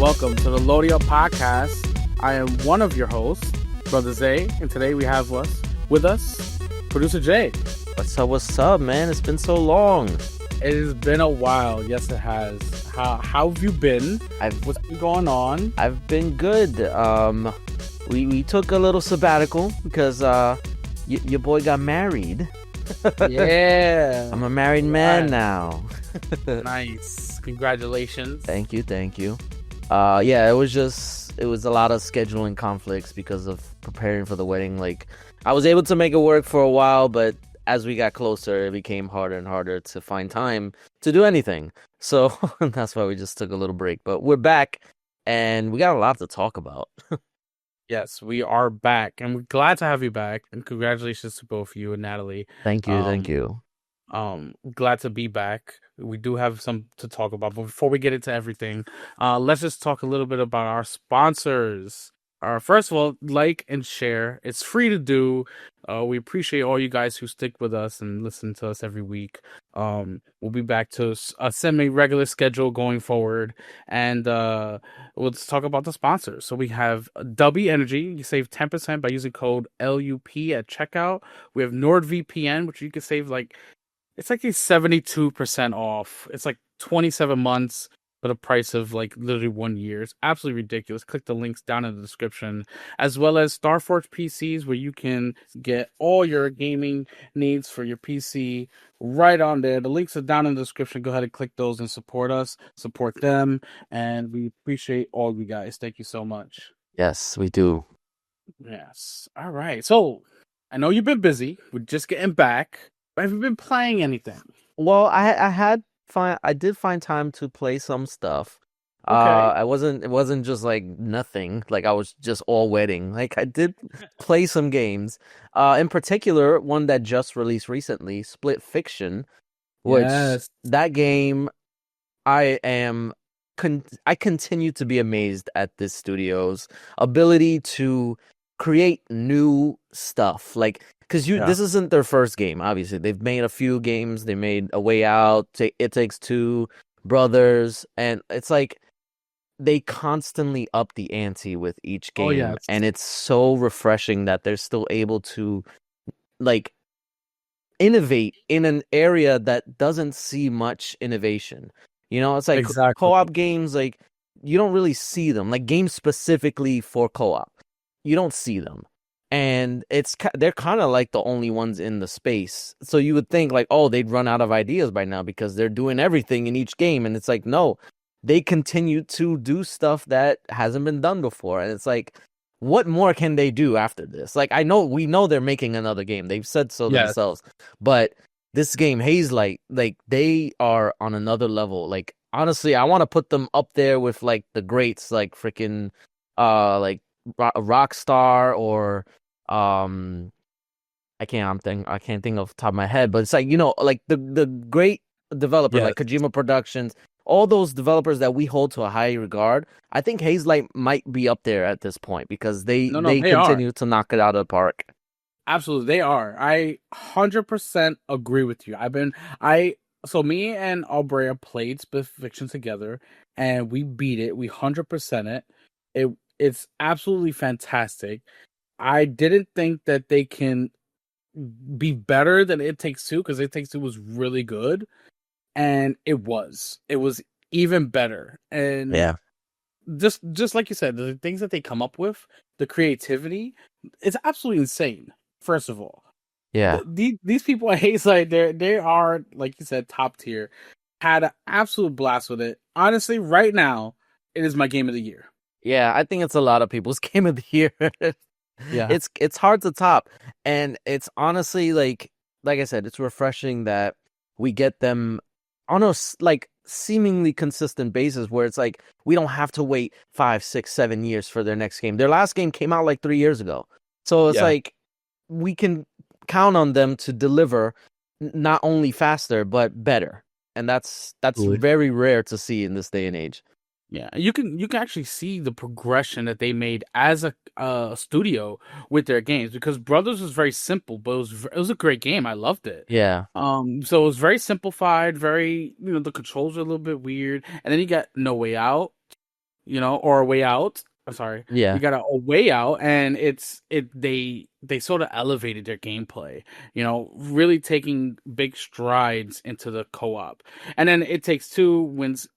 welcome to the Loading Up Podcast. I am one of your hosts, Brother Zay, and today we have with us Producer J. What's up, man? It's been so long. It has been a while. Yes, it has. How have you been? What's been going on? I've been good. We took a little sabbatical because your boy got married. Yeah. I'm a married man now. Nice. Congratulations. Thank you. Yeah, it was a lot of scheduling conflicts because of preparing for the wedding. Like, I was able to make it work for a while, but as we got closer, it became harder and harder to find time to do anything. So that's why we just took a little break. But we're back, and we got a lot to talk about. Yes, we are back, and we're glad to have you back. And congratulations to both you and Natalie. Thank you. Glad to be back. We do have some to talk about, but before we get into everything, let's just talk a little bit about our sponsors. First of all, like and share. It's free to do. We appreciate all you guys who stick with us and listen to us every week. We'll be back to a semi-regular schedule going forward, and we'll just talk about the sponsors. So we have W Energy. You save 10% by using code LUP at checkout. We have NordVPN, which you can save it's like a 72% off. It's like 27 months for the price of like literally 1 year. It's absolutely ridiculous. Click the links down in the description, as well as Starforge PCs, where you can get all your gaming needs for your PC right on there. The links are down in the description. Go ahead and click those and support us, support them, and we appreciate all of you guys. Thank you so much. Yes, we do. Yes. All right. So I know you've been busy. We're just getting back. Have you been playing anything? Well, I did find time to play some stuff. Okay. It wasn't just like nothing, like I was just all wedding. Like, I did play some games. In particular, one that just released recently, Split Fiction, which that game I continue to be amazed at this studio's ability to create new stuff. Like, because this isn't their first game, obviously. They've made a few games. They made A Way Out, It Takes Two, Brothers, and it's like they constantly up the ante with each game. Oh, yeah. And it's so refreshing that they're still able to like innovate in an area that doesn't see much innovation. You know, it's like Exactly. Co-op games, like, you don't really see them. Like, games specifically for co-op, you don't see them. And they're kind of like the only ones in the space. So you would think like, oh, they'd run out of ideas by now because they're doing everything in each game. And it's like, no, they continue to do stuff that hasn't been done before. And it's like, what more can they do after this? Like, we know they're making another game. They've said so themselves. But this game, Hazelight, like, they are on another level. Like, honestly, I want to put them up there with like the greats, like freaking like Rockstar or I can't think off the top of my head, but it's like, you know, like the great developer like Kojima Productions, all those developers that we hold to a high regard. I think Hazelight might be up there at this point because they continue to knock it out of the park. Absolutely, they are. I 100% agree with you. So me and Albrea played Split Fiction together, and we beat it. We 100% it. It's absolutely fantastic. I didn't think that they can be better than It Takes Two, because It Takes Two was really good, and it was even better. And just like you said, the things that they come up with, the creativity, it's absolutely insane. First of all, these people at Hazelight, they are, like you said, top tier. Had an absolute blast with it. Honestly, right now, it is my game of the year. Yeah, I think it's a lot of people's game of the year. Yeah, it's hard to top, and it's honestly like I said, it's refreshing that we get them on a like seemingly consistent basis, where it's like we don't have to wait 5, 6, 7 years for their next game. Their last game came out like 3 years ago, so it's like we can count on them to deliver not only faster but better, and that's very rare to see in this day and age. Yeah, you can actually see the progression that they made as a studio with their games, because Brothers was very simple, but it was a great game. I loved it. Yeah. So it was very simplified, very, the controls are a little bit weird, and then you got No Way Out. or A Way Out. I'm sorry, you Yeah. got a Way Out, and they sort of elevated their gameplay, really taking big strides into the co-op. And then It Takes Two wins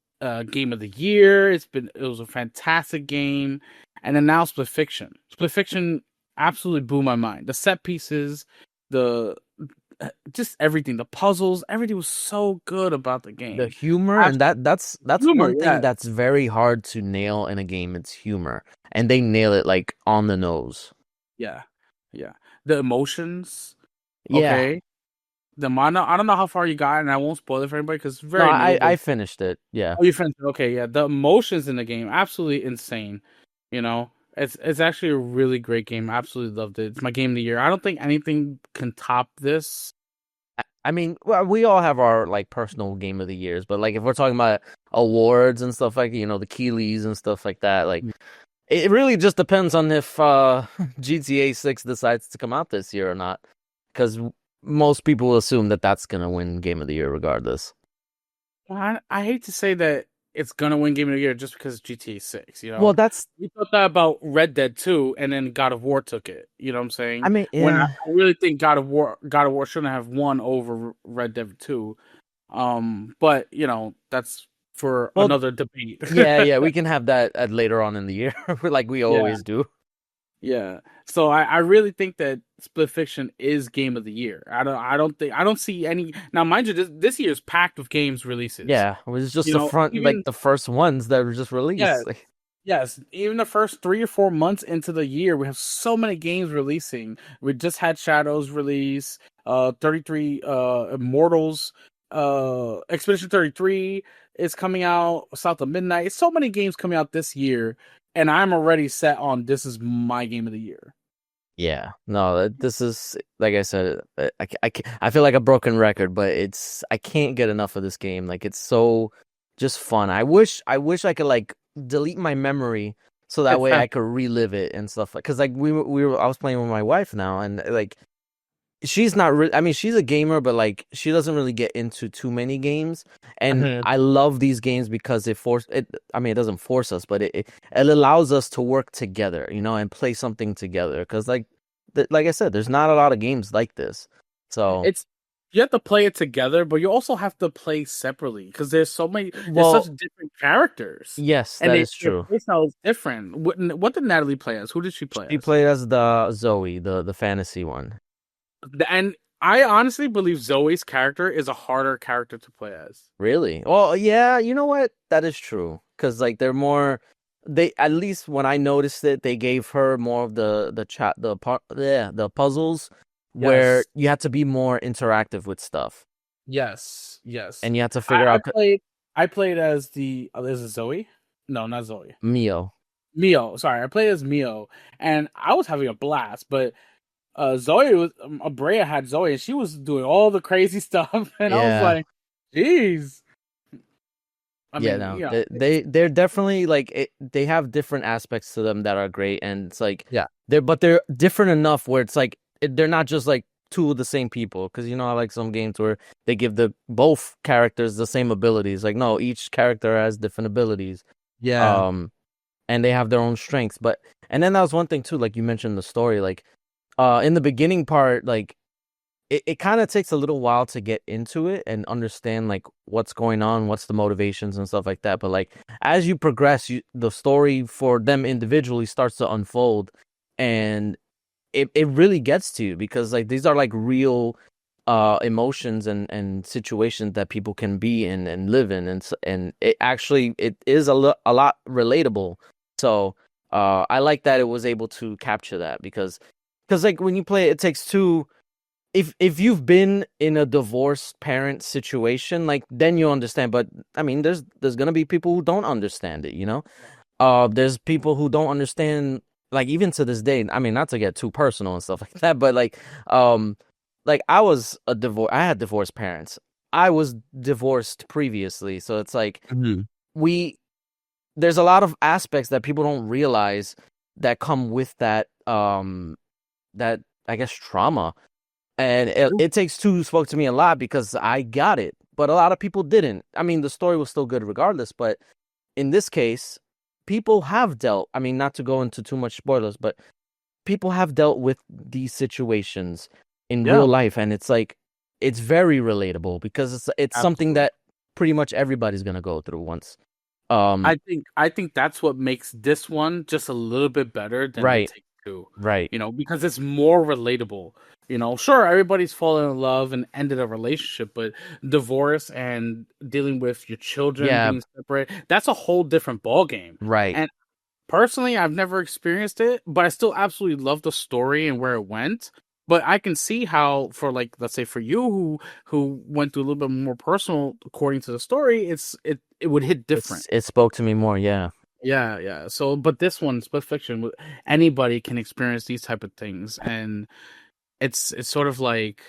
Game of the Year. It was a fantastic game, and then now Split Fiction. Split Fiction absolutely blew my mind. The set pieces, the just everything, the puzzles, everything was so good about the The game. humor, and Absolute that's humor, one thing yeah, that's very hard to nail in a game. It's humor, and they nail it like on the nose. yeah, yeah. The emotions, Yeah. okay. I don't know how far you got, and I won't spoil it for anybody because it's No, very new. But I finished it. Yeah. oh, you finished it. Okay, yeah. The emotions in the game, absolutely insane. It's actually a really great game. I absolutely loved it. It's my game of the year. I don't think anything can top this. I mean, well, we all have our like personal game of the years, but like if we're talking about awards and stuff like, the Keeleys and stuff like that, like it really just depends on if GTA 6 decides to come out this year or not, because most people will assume that that's gonna win game of the year regardless. I hate to say that it's gonna win Game of the Year just because GTA 6. Well, that's We thought that about Red Dead 2, and then God of War took it. You know what I'm I saying? mean, When I yeah. really think God of War shouldn't have won over Red Dead 2. But that's for Well, another debate. yeah, we can have that at later on in the year, like we Yeah, always do. yeah. So I really think that Split Fiction is Game of the Year. I don't see any now. Mind you, this year is packed with games releases. Yeah, it was just the front, like Even the first ones that were just yeah, released. Like, yes, even the first 3 or 4 months into the year, we have so many games releasing. We just had Shadows release, 33 Immortals, Expedition 33 is coming out, South of Midnight. So many games coming out this year, and I'm already set on this is my game of the year. yeah, no, this is like I said, I feel like a broken record, but I can't get enough of this game. Like it's so just fun. I wish I could like delete my memory so that way I could relive it and stuff. Like, cause like I was playing with my wife now, and like she's not really, I mean, she's a gamer, but like she doesn't really get into too many games. And Mhm. I love these games because I mean, it doesn't force us, but it allows us to work together, and play something together. Because like I said, there's not a lot of games like this. So, It's You have to play it together, but you also have to play separately because there's such well, different characters, yes, and that is their true. playstyle is different. What did Natalie play as? Who did she play She as? played as the Zoe, the fantasy one. And I honestly believe Zoe's character is a harder character to play as. Really? Well, yeah, you know what? That is true. Because like they're more they at least when I noticed it, they gave her more of the chat the part yeah, the puzzles where Yes, you had to be more interactive with stuff. yes, yes. And you had to I, figure I out played. I played as the. Is it Zoe? No, not Zoe. Mio. Mio. Sorry, I played as Mio, and I was having a blast. But Zoe was Brea had Zoe, and she was doing all the crazy stuff, and I was Yeah. like, "Jeez." I Yeah, mean, no. They're definitely like they have different aspects to them that are great, and it's like yeah, they're different enough where it's like they're not just like two of the same people, because I like some games where they give the both characters the same abilities. Like no, each character has different abilities. yeah. Um and they have their own strengths. But and then that was one thing too, like you mentioned the story, like in the beginning part, like it kind of takes a little while to get into it and understand like what's going on, what's the motivations and stuff like that. But like as you progress, the story for them individually starts to unfold, and it really gets to you because like these are like real emotions and situations that people can be in and live in, and it is a lot relatable. So I like that it was able to capture that because like when you play It Takes Two, if you've been in a divorced parent situation, like then you understand. But I mean, there's gonna be people who don't understand it. There's people who don't understand, like even to this day. I mean, not to get too personal and stuff like that, but um, like I had divorced parents. I was divorced previously, so it's like Mhm. we there's a lot of aspects that people don't realize that come with that I guess trauma. And it Takes Two spoke to me a lot because I got it, but a lot of people didn't. I mean, the story was still good regardless, but in this case, people have dealt, I mean, not to go into too much spoilers, but people have dealt with these situations in real Yeah, life, and it's like it's very relatable because it's something absolutely. that pretty much everybody's gonna go through once. Um, I think that's what makes this one just a little bit better than the right, Take Two, right. because it's more relatable. Sure, everybody's fallen in love and ended a relationship, but divorce and dealing with your children Yeah, being separate, that's a whole different ball game. right. And personally, I've never experienced it, but I still absolutely love the story and where it went. But I can see how, for like, let's say for you who went through a little bit more personal according to the story, it would hit different. It spoke to me more, yeah. Yeah, yeah. So, but this one, split fiction, anybody can experience these type of things, and it's sort of like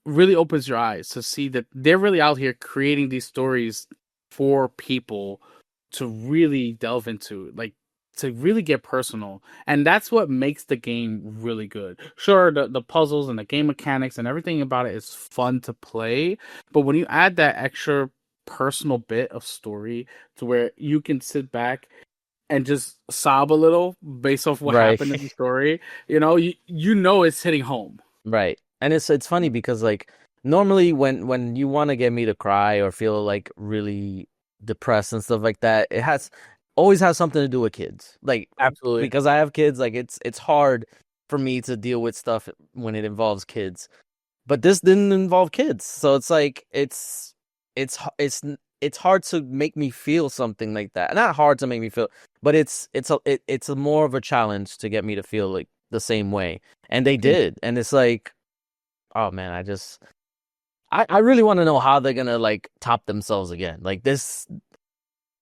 really opens your eyes to see that they're really out here creating these stories for people to really delve into, like to really get personal. And that's what makes the game really good. Sure, the puzzles and the game mechanics and everything about it is fun to play, but when you add that extra personal bit of story to where you can sit back and just sob a little based off what Right. happened in the story, you know it's hitting home. Right. And it's funny because like normally when you want to get me to cry or feel like really depressed and stuff like that, it has always has something to do with kids. Like Absolutely. because I have kids, like it's hard for me to deal with stuff when it involves kids. But this didn't involve kids. So it's like it's h- it's n- it's hard to make me feel something like that. Not hard to make me feel, but it's a more of a challenge to get me to feel like the same way. And they did. And it's like, oh man, I really want to know how they're gonna like top themselves again. Like this,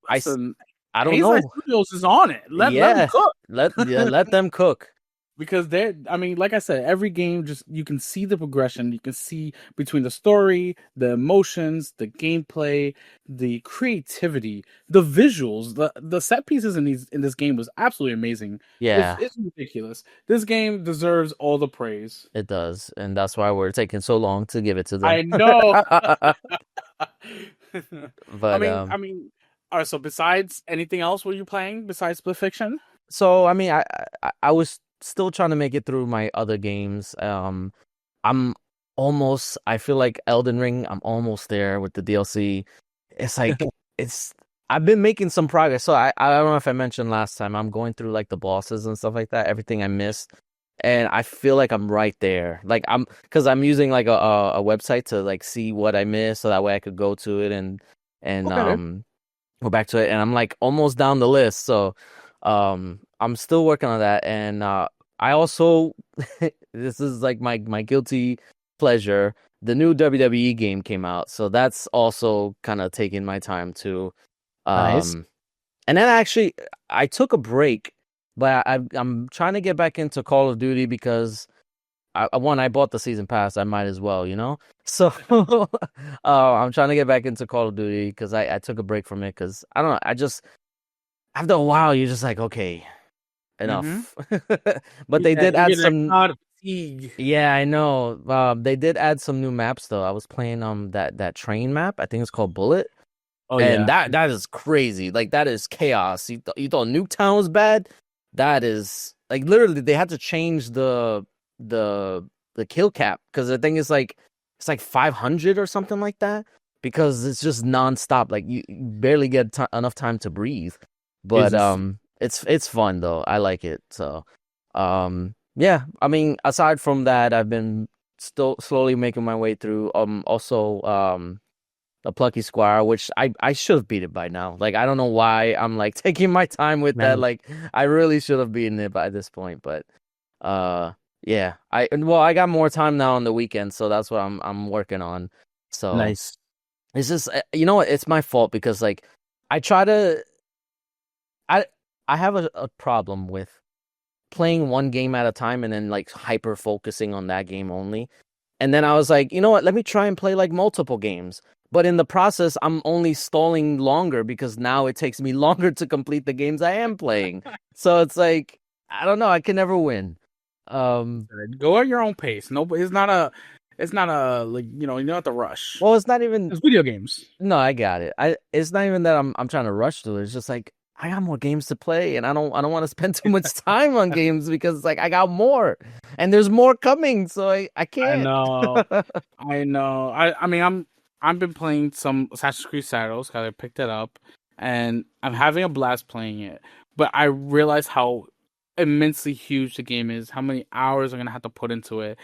I s- Listen, I don't Haze Light know. Studios is on it. Let them Yeah, cook. let them cook. Because I mean, like I said, every game, just you can see the progression. You can see between the story, the emotions, the gameplay, the creativity, the visuals, the set pieces in this game was absolutely amazing. It's Yeah, it's ridiculous. This game deserves all the praise. it does, and that's why we're taking so long to give it to them. I know. I But mean, I mean, all right. So besides anything else, were you playing besides Split Fiction? so I mean, I was still trying to make it through my other games. I'm almost. I feel like Elden Ring. I'm almost there with the DLC. It's like it's. I've been making some progress. So I don't know if I mentioned last time. I'm going through like the bosses and stuff like that. Everything I missed, and I feel like I'm right there. Like because I'm using like a website to like see what I missed, so that way I could go to it and Okay. go back to it, and I'm like almost down the list. So I'm still working on that, and I also this is like my guilty pleasure. The new WWE game came out, so that's also kind of taking my time too. Nice. um and then actually I took a break, but I'm trying to get back into Call of Duty because I bought the season pass. I might as well, you know. So I'm trying to get back into Call of Duty because I took a break from it because I don't know. I just after a while you're just like, okay, Mm-hmm. enough. But they did You add get that some. cloud of fatigue. Yeah, I know. They did add some new maps though. I was playing that train map. I think it's called Bullet, Oh and yeah. that is crazy. Like that is chaos. You thought Nuketown was bad? That is like literally they had to change the the kill cap because the thing is like it's like 500 or something like that because it's just nonstop. Like you barely get enough time to breathe. But Jesus. it's fun though. I like it. So yeah. I mean, aside from that, I've been still slowly making my way through. Also the Plucky Squire, which I should have beat it by now. Like I don't know why I'm like taking my time with that. Nice. Like I really should have beaten it by this point, but uh yeah. I got more time now on the weekend, so that's what I'm working on. So Nice. it's just you know what? It's my fault because like I try to I I have a problem with playing one game at a time and then like hyper focusing on that game only. And then I was like, you know what? Let me try and play like multiple games. But in the process, I'm only stalling longer because now it takes me longer to complete the games I am playing. So it's like, I don't know. I can never win. Um, Go at your own pace. No, it's not a like you don't have to rush. well, it's not even. It's video games. No, I got it. It's not even that I'm trying to rush through it. It's just like I got more games to play, and I don't want to spend too much time on games because like I got more, and there's more coming, so I I can't. know. I know. I mean I've been playing some Assassin's Creed Shadows because I picked it up and I'm having a blast playing it. But I realize how immensely huge the game is, how many hours I'm gonna have to put into it.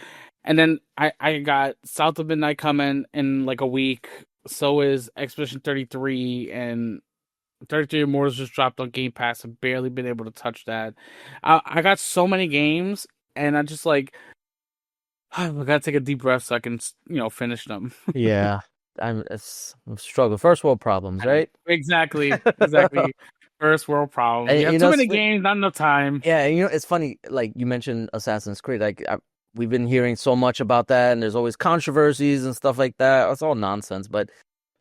And then I got South of Midnight coming in like a week. So is Expedition 33 and 33 Immortals just dropped on Game Pass. I've barely been able to touch that. I got so many games and I just like I gotta take a deep breath so I can, finish them. Yeah, I'm struggling. First world problems, right? Exactly, exactly. First world problems. We And have you too know, many games, not enough time. yeah, you know, it's funny. Like you mentioned Assassin's Creed. We've been hearing so much about that, and there's always controversies and stuff like that. It's all nonsense. But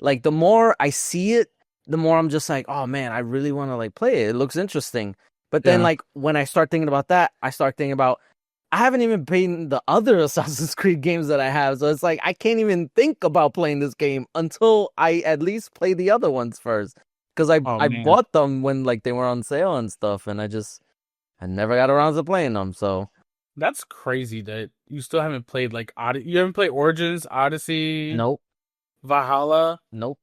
like the more I see it, the more I'm just like, oh man, I really want to like play it. It looks interesting. But then Yeah. like when I start thinking about that, I start thinking about I haven't even played the other Assassin's Creed games that I have. So it's like I can't even think about playing this game until I at least play the other ones first. Because Oh I man, bought them when like they were on sale and stuff, and I never got around to playing them. So that's crazy that you still haven't played like You haven't played Origins, Odyssey, nope, Valhalla. nope.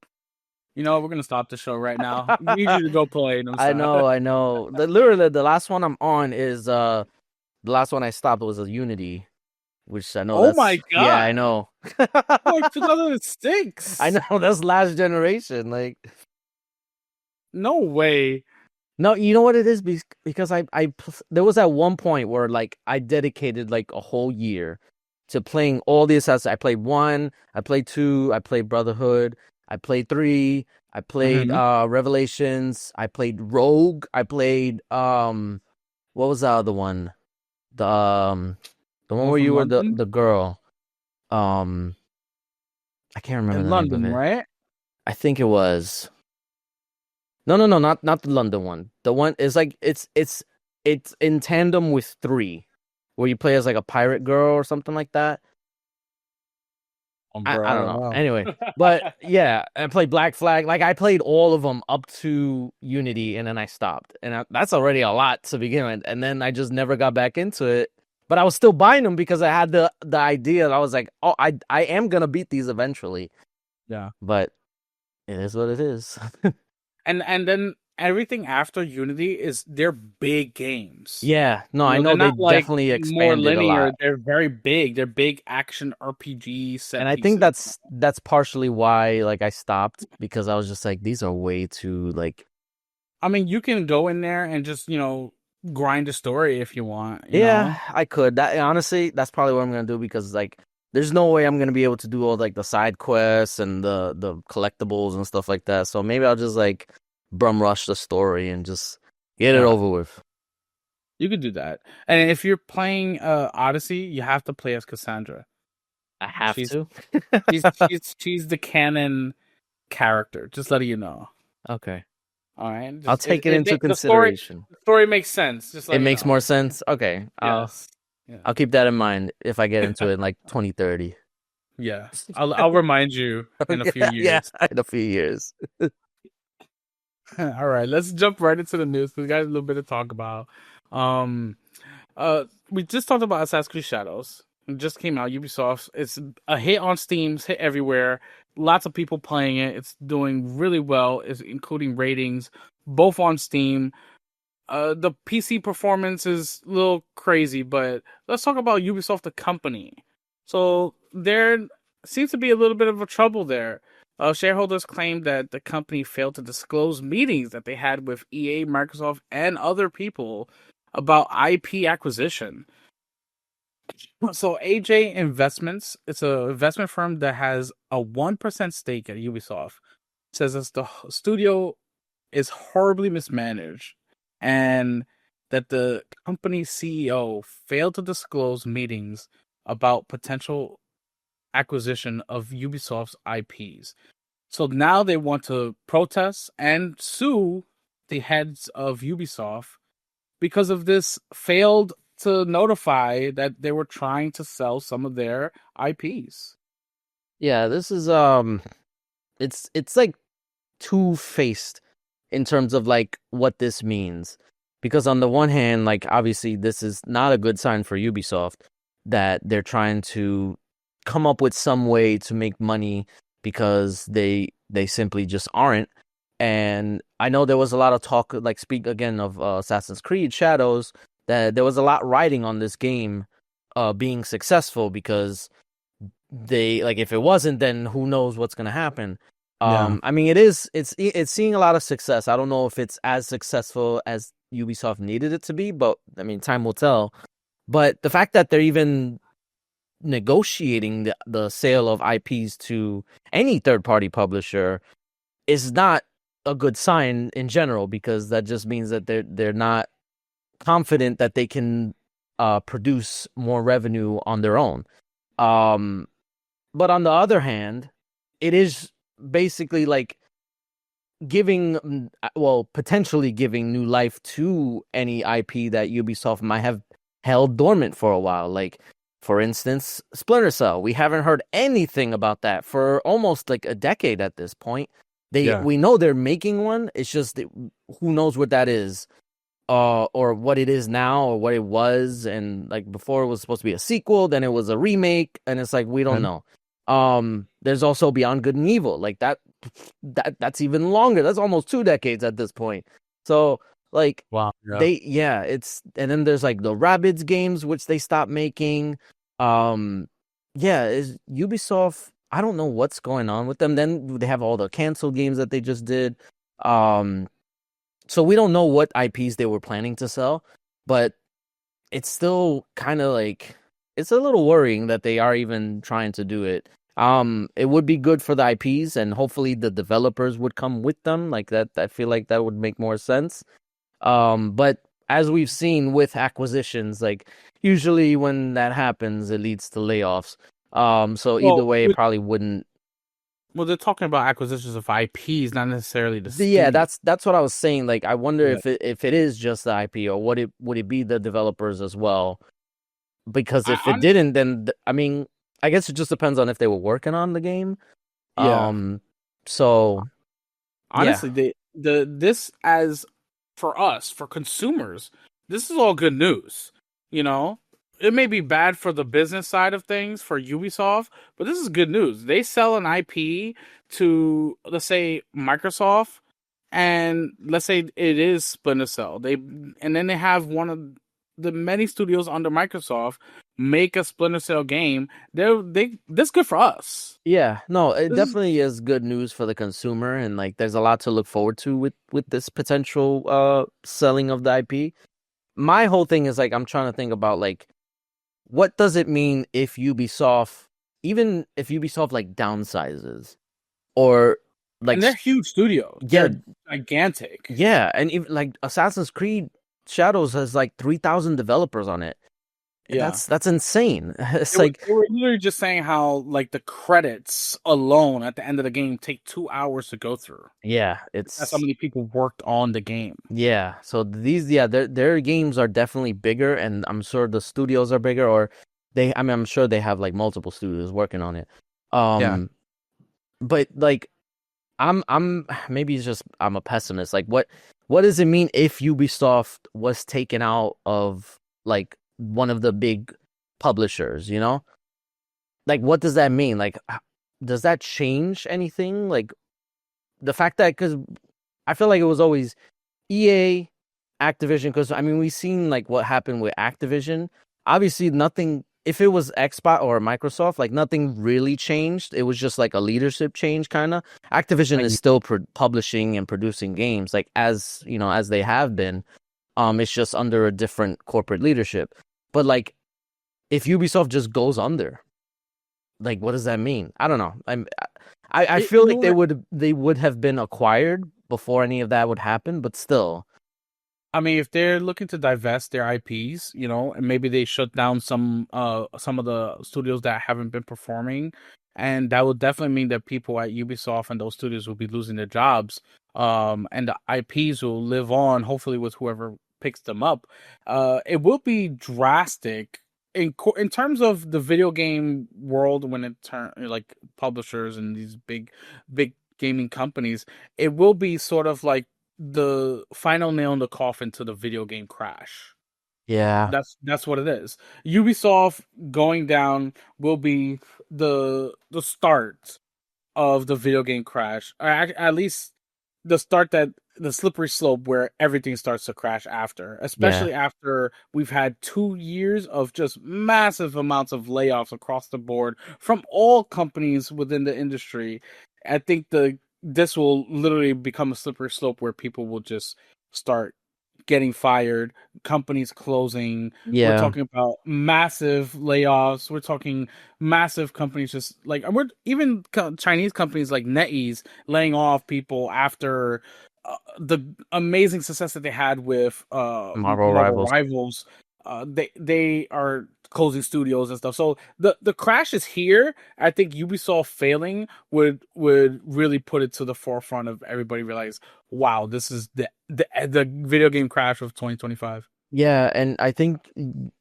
You know, we're gonna stop the show right now. We need you to go play them I stuff. know, I know. Literally the last one I'm on is the last one I stopped was a Unity, which I know Oh my that's yeah, I god! know. Oh, I 2006. know that's last generation. Like No way. no, you know what it is because there was at one point where like I dedicated like a whole year to playing all the Assassins. I played one, I played two, I played Brotherhood, I played three, I played Hmm. Revelations, I played Rogue, I played what was the other one? The The one one where you from were London the girl. Um I can't remember in the name of London, it. right? I think it was no, not the London one. The one is like it's in tandem with three, where you play as like a pirate girl or something like that. Bro, I I don't don't know. know. Anyway, but yeah, I played Black Flag. Like I played all of them up to Unity, and then I stopped, and that's already a lot to begin with. And then I just never got back into it. But I was still buying them because I had the idea. I was like, oh, I am gonna beat these eventually. Yeah. But it is what it is. And then everything after Unity is they're big games. Yeah, no, I They're know they not like definitely more expanded a linear. lot. They're very big. They're big action RPG And set I think pieces. that's partially why like I stopped because I was just like these are way too like I mean, you can go in there and just, grind a story if you want, yeah, I could. That honestly, that's probably what I'm gonna do because like there's no way I'm gonna be able to do all like the side quests and the collectibles and stuff like that. So maybe I'll just like brum rush the story and just get it Yeah, over with. you could do that. And if you're playing Odyssey, you have to play as Cassandra. I have She's to. she's the canon character. Just letting you know. Okay. All right, I'll just take it into the story consideration. makes sense. Just It let you makes know. more sense. Okay. Yes. Yeah. I'll keep that in mind if I get into it in like 2030. Yeah. I'll remind you in a few Yeah, yeah, years. in a few years. All right, let's jump right into the news. We got a little bit to talk about. Um, we just talked about Assassin's Creed Shadows. It just came out. Ubisoft. It's a hit on Steam. It's hit everywhere. Lots of people playing it. It's doing really well. It's including ratings both on Steam. The PC performance is a little crazy, but let's talk about Ubisoft, the company. So there seems to be a little bit of a trouble there. Shareholders claim that the company failed to disclose meetings that they had with EA, Microsoft, and other people about IP acquisition. So AJ Investments, it's an investment firm that has a 1% stake at Ubisoft, says that the studio is horribly mismanaged and that the company's CEO failed to disclose meetings about potential acquisition of Ubisoft's IPs. So now they want to protest and sue the heads of Ubisoft because of this failed to notify that they were trying to sell some of their IPs. Yeah, this is it's like two-faced in terms of like what this means. Because on the one hand, like obviously this is not a good sign for Ubisoft that they're trying to come up with some way to make money because they simply just aren't. And I know there was a lot of talk, like speak again of Assassin's Creed Shadows, that there was a lot riding on this game being successful because they like if it wasn't, then who knows what's gonna happen. Yeah. I mean, it's seeing a lot of success. I don't know if it's as successful as Ubisoft needed it to be, but I mean, time will tell. But the fact that they're even negotiating the sale of IPs to any third party publisher is not a good sign in general, because that just means that they're not confident that they can produce more revenue on their own. Um, but on the other hand, it is basically like potentially giving new life to any IP that Ubisoft might have held dormant for a while. Like, for instance, Splinter Cell. We haven't heard anything about that for almost like a decade at this point. Yeah. We know they're making one. It's just that who knows what that is, or what it is now, or what it was. And like before, it was supposed to be a sequel, then it was a remake, and it's like we don't And know. There's also Beyond Good and Evil, like that's even longer. That's almost 2 decades at this point. So like wow. Yeah. it's, and then there's like the Rabbids games which they stopped making. Yeah, is Ubisoft, I don't know what's going on with them. Then they have all the canceled games that they just did. So we don't know what IPs they were planning to sell, but it's still kind of like it's a little worrying that they are even trying to do it. It would be good for the IPs, and hopefully the developers would come with them. Like that, I feel like that would make more sense. But as we've seen with acquisitions, like usually when that happens, it leads to layoffs. So either Well, way, it probably wouldn't. they're talking about acquisitions of IPs, not necessarily the Yeah, studio. that's what I was saying. Like, I wonder Yeah. if it is just the IP, or would it be the developers as well? Because I if it on didn't, then I mean, I guess it just depends on if they were working on the game. yeah. Um, so yeah, Honestly, this as for us, for consumers, this is all good news. You know, it may be bad for the business side of things for Ubisoft, but this is good news. They sell an IP to, let's say, Microsoft, and let's say it is Splinter Cell. And then they have one of the many studios under Microsoft make a Splinter Cell game. That's good for us. yeah, no, it This is definitely is good news for the consumer, and like, there's a lot to look forward to with this potential selling of the IP. My whole thing is like I'm trying to think about like what does it mean if Ubisoft, even if Ubisoft like downsizes, or like and they're huge studios. yeah, They're gigantic. yeah, and even like Assassin's Creed Shadows has like 3,000 developers on it. Yeah. That's insane. It's They were, like, they were literally just saying how like the credits alone at the end of the game take 2 hours to go through. yeah, That's how it's many people worked on the game. yeah. So these, yeah, their games are definitely bigger, and I'm sure the studios are bigger, or I mean, I'm sure they have like multiple studios working on it. Yeah. Um, but like I'm maybe it's just I'm a pessimist. Like what does it mean if Ubisoft was taken out of like one of the big publishers, you know? Like what does that mean? Like does that change anything? Like the fact that, cuz I feel like it was always EA, Activision, cuz I mean we've seen like what happened with Activision. Obviously nothing, if it was Xbox or Microsoft, like nothing really changed. It was just like a leadership change kind of. Activision is Like, still publishing and producing games like as, you know, as they have been. It's just under a different corporate leadership. But like if Ubisoft just goes under, like what does that mean? I don't know. I feel in like order, they would have been acquired before any of that would happen, but still. I mean, if they're looking to divest their IPs, and maybe they shut down some of the studios that haven't been performing, and that would definitely mean that people at Ubisoft and those studios will be losing their jobs. And the IPs will live on, hopefully with whoever picks them up. It will be drastic in terms of the video game world when it turn like publishers and these big gaming companies. It will be sort of like the final nail in the coffin to the video game crash. Yeah. That's what it is. Ubisoft going down will be the start of the video game crash, or at least the start that the slippery slope where everything starts to crash after, Yeah. especially after we've had 2 years of just massive amounts of layoffs across the board from all companies within the industry. I think the this will literally become a slippery slope where people will just start getting fired, companies closing. We're Yeah. talking about massive layoffs. We're talking massive companies just like we're even Chinese companies like NetEase laying off people after the amazing success that they had with Marvel Marvel Rivals. Rivals. They are closing studios and stuff. So the crash is here. I think Ubisoft failing would really put it to the forefront of everybody realize, wow, this is the video game crash of 2025. Yeah, and I think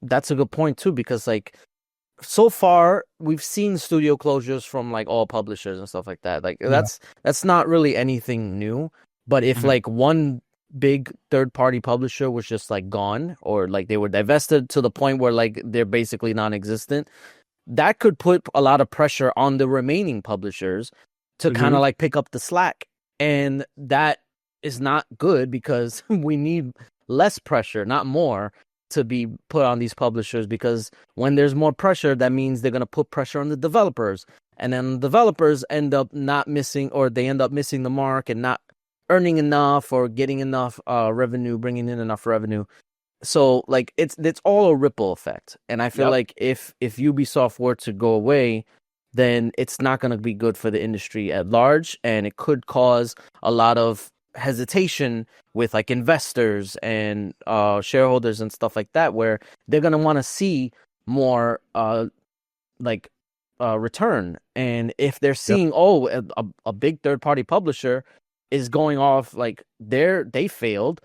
that's a good point too, because like so far we've seen studio closures from like all publishers and stuff like that. Like Yeah. that's not really anything new. But if Mhm. like one big third party publisher was just like gone, or like they were divested to the point where like they're basically non-existent, that could put a lot of pressure on the remaining publishers to kind of Mhm. like pick up the slack. And that is not good because we need less pressure, not more, to be put on these publishers, because when there's more pressure, that means they're going to put pressure on the developers. And then developers end up not missing, or they end up missing the mark and not earning enough or getting enough revenue, bringing in enough revenue. So like it's all a ripple effect, and I feel Yep. like if Ubisoft were to go away, then it's not going to be good for the industry at large, and it could cause a lot of hesitation with like investors and shareholders and stuff like that, where they're going to want to see more like return. And if they're Yep. seeing, oh, a big third party publisher is going off, like they failed,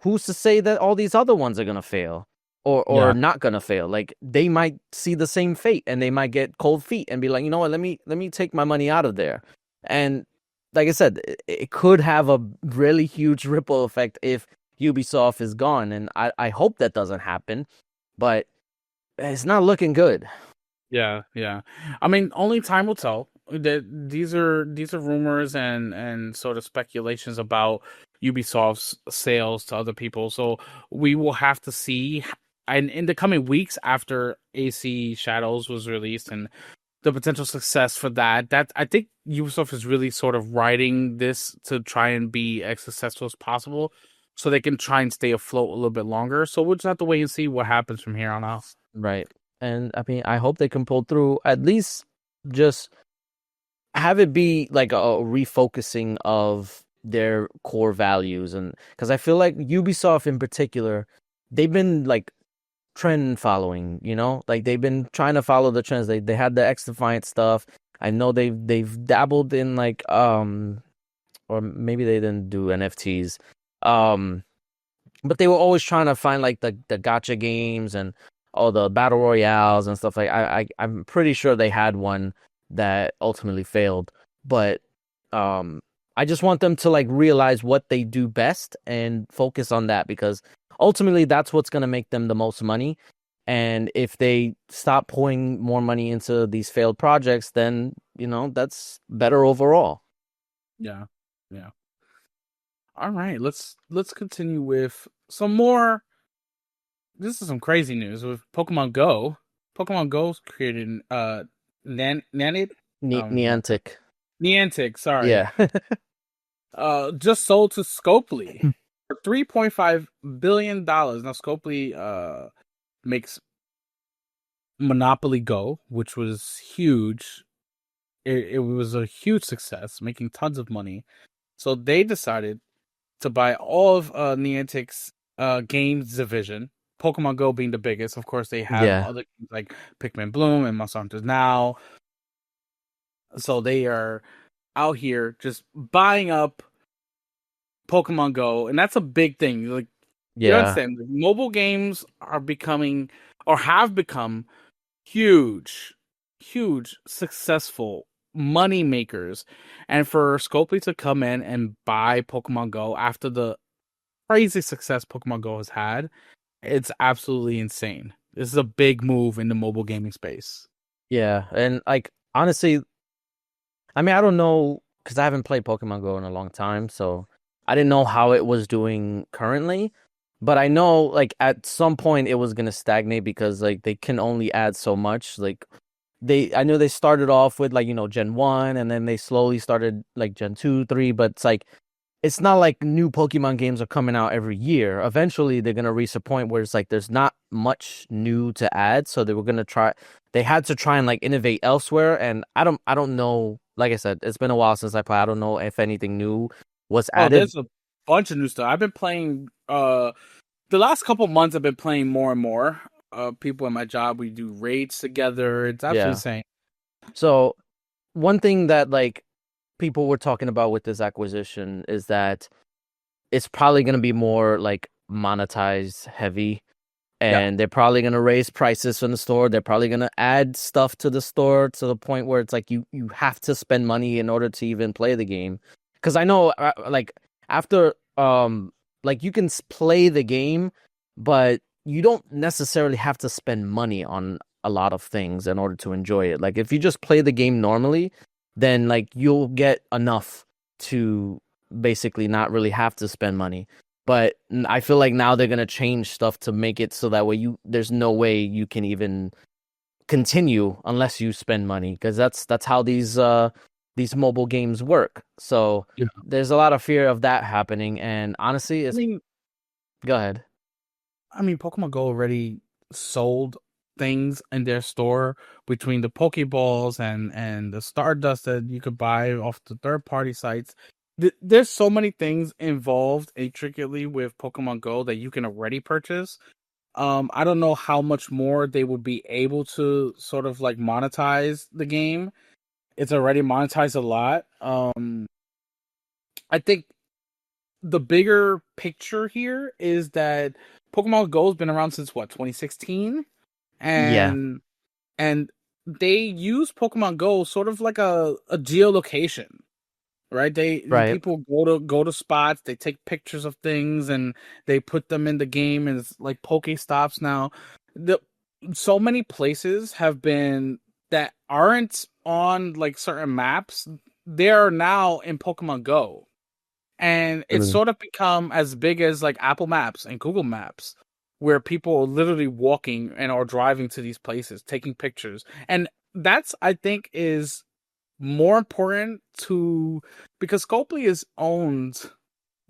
who's to say that all these other ones are gonna fail or Yeah. not gonna fail? Like they might see the same fate and they might get cold feet and be like, you know what, let me take my money out of there. And like I said, it could have a really huge ripple effect if Ubisoft is gone, and I hope that doesn't happen, but it's not looking good. Yeah, yeah. I mean, only time will tell. That these are rumors and sort of speculations about Ubisoft's sales to other people. So we will have to see. And in the coming weeks after AC Shadows was released and the potential success for that, that I think Ubisoft is really sort of riding this to try and be as successful as possible, so they can try and stay afloat a little bit longer. So we'll just have to wait and see what happens from here on out. Right. And I mean, I hope they can pull through, at least just have it be like a refocusing of their core values. And because I feel like Ubisoft in particular, they've been like trend following, like they've been trying to follow the trends. They had the X Defiant stuff. I know they've dabbled in like or maybe they didn't do NFTs. Um but they were always trying to find like the gacha games and all the battle royales and stuff. Like I'm pretty sure they had one that ultimately failed, but um I just want them to like realize what they do best and focus on that, because ultimately that's what's going to make them the most money. And if they stop pouring more money into these failed projects, then that's better overall. Yeah, yeah. All right, let's continue with some more. This is some crazy news with Pokemon Go. Pokemon Go's created Nanit Niantic. Niantic, sorry. Yeah. Just sold to Scopely for $3.5 billion. Now Scopely makes Monopoly Go, which was huge. It was a huge success, making tons of money. So they decided to buy all of Niantic's games division. Pokemon Go being the biggest. Of course, they have Yeah. other games like Pikmin Bloom and Monster Hunters Now. So they are out here just buying up Pokemon Go, and that's a big thing. Like, you Yeah. understand, like, mobile games are becoming or have become huge, huge, successful money makers. And for Scopely to come in and buy Pokemon Go after the crazy success Pokemon Go has had, it's absolutely insane. This is a big move in the mobile gaming space. Yeah, and like honestly, I mean, I don't know because I haven't played Pokemon Go in a long time, so I didn't know how it was doing currently. But I know like at some point it was gonna stagnate because like they can only add so much. Like I know they started off with like, Gen 1 and then they slowly started like Gen 2, 3, but it's not like new Pokemon games are coming out every year. Eventually, they're gonna reach a point where it's like there's not much new to add, so they had to try and like innovate elsewhere. And I don't know. Like I said, it's been a while since I played. I don't know if anything new was Oh, added. there's a bunch of new stuff. I've been playing the last couple months I've been playing more and more. People in my job, we do raids together. It's absolutely Yeah. insane. So one thing that like people were talking about with this acquisition is that it's probably gonna be more like monetized heavy, Yeah. and they're probably going to raise prices from the store. They're probably going to add stuff to the store to the point where it's like you have to spend money in order to even play the game. Because I know like after like you can play the game, but you don't necessarily have to spend money on a lot of things in order to enjoy it. Like if you just play the game normally, then like you'll get enough to basically not really have to spend money. But I feel like now they're gonna change stuff to make it so that way there's no way you can even continue unless you spend money, because that's how these mobile games work. So Yeah. there's a lot of fear of that happening, and honestly, I mean, go ahead. Pokemon Go already sold things in their store between the Pokeballs and the Stardust that you could buy off the third-party sites. There's so many things involved intricately with Pokemon Go that you can already purchase. I don't know how much more they would be able to sort of like monetize the game. It's already monetized a lot. I think the bigger picture here is that Pokemon Go has been around since what, 2016, Yeah, and they use Pokemon Go sort of like a geolocation, right? right. People go to spots, they take pictures of things and they put them in the game, and it's like Pokestops now. The So many places have been that aren't on like certain maps. They are now in Pokemon Go, and it's Really. sort of become as big as like Apple Maps and Google Maps, where people are literally walking and are driving to these places, taking pictures. And that's, I think, is more important to, because Scopely is owned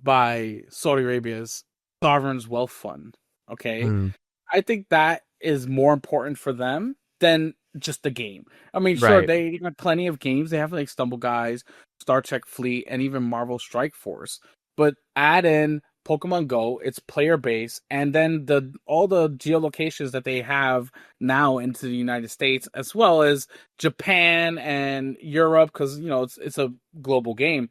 by Saudi Arabia's sovereign's wealth fund. Okay. Mm, I think that is more important for them than just the game. I mean, sure, right. they got plenty of games. They have like Stumble Guys, Star Trek Fleet, and even Marvel Strike Force. But add in Pokemon Go, its player base, and then the all the geolocations that they have now into the United States, as well as Japan and Europe, because it's a global game.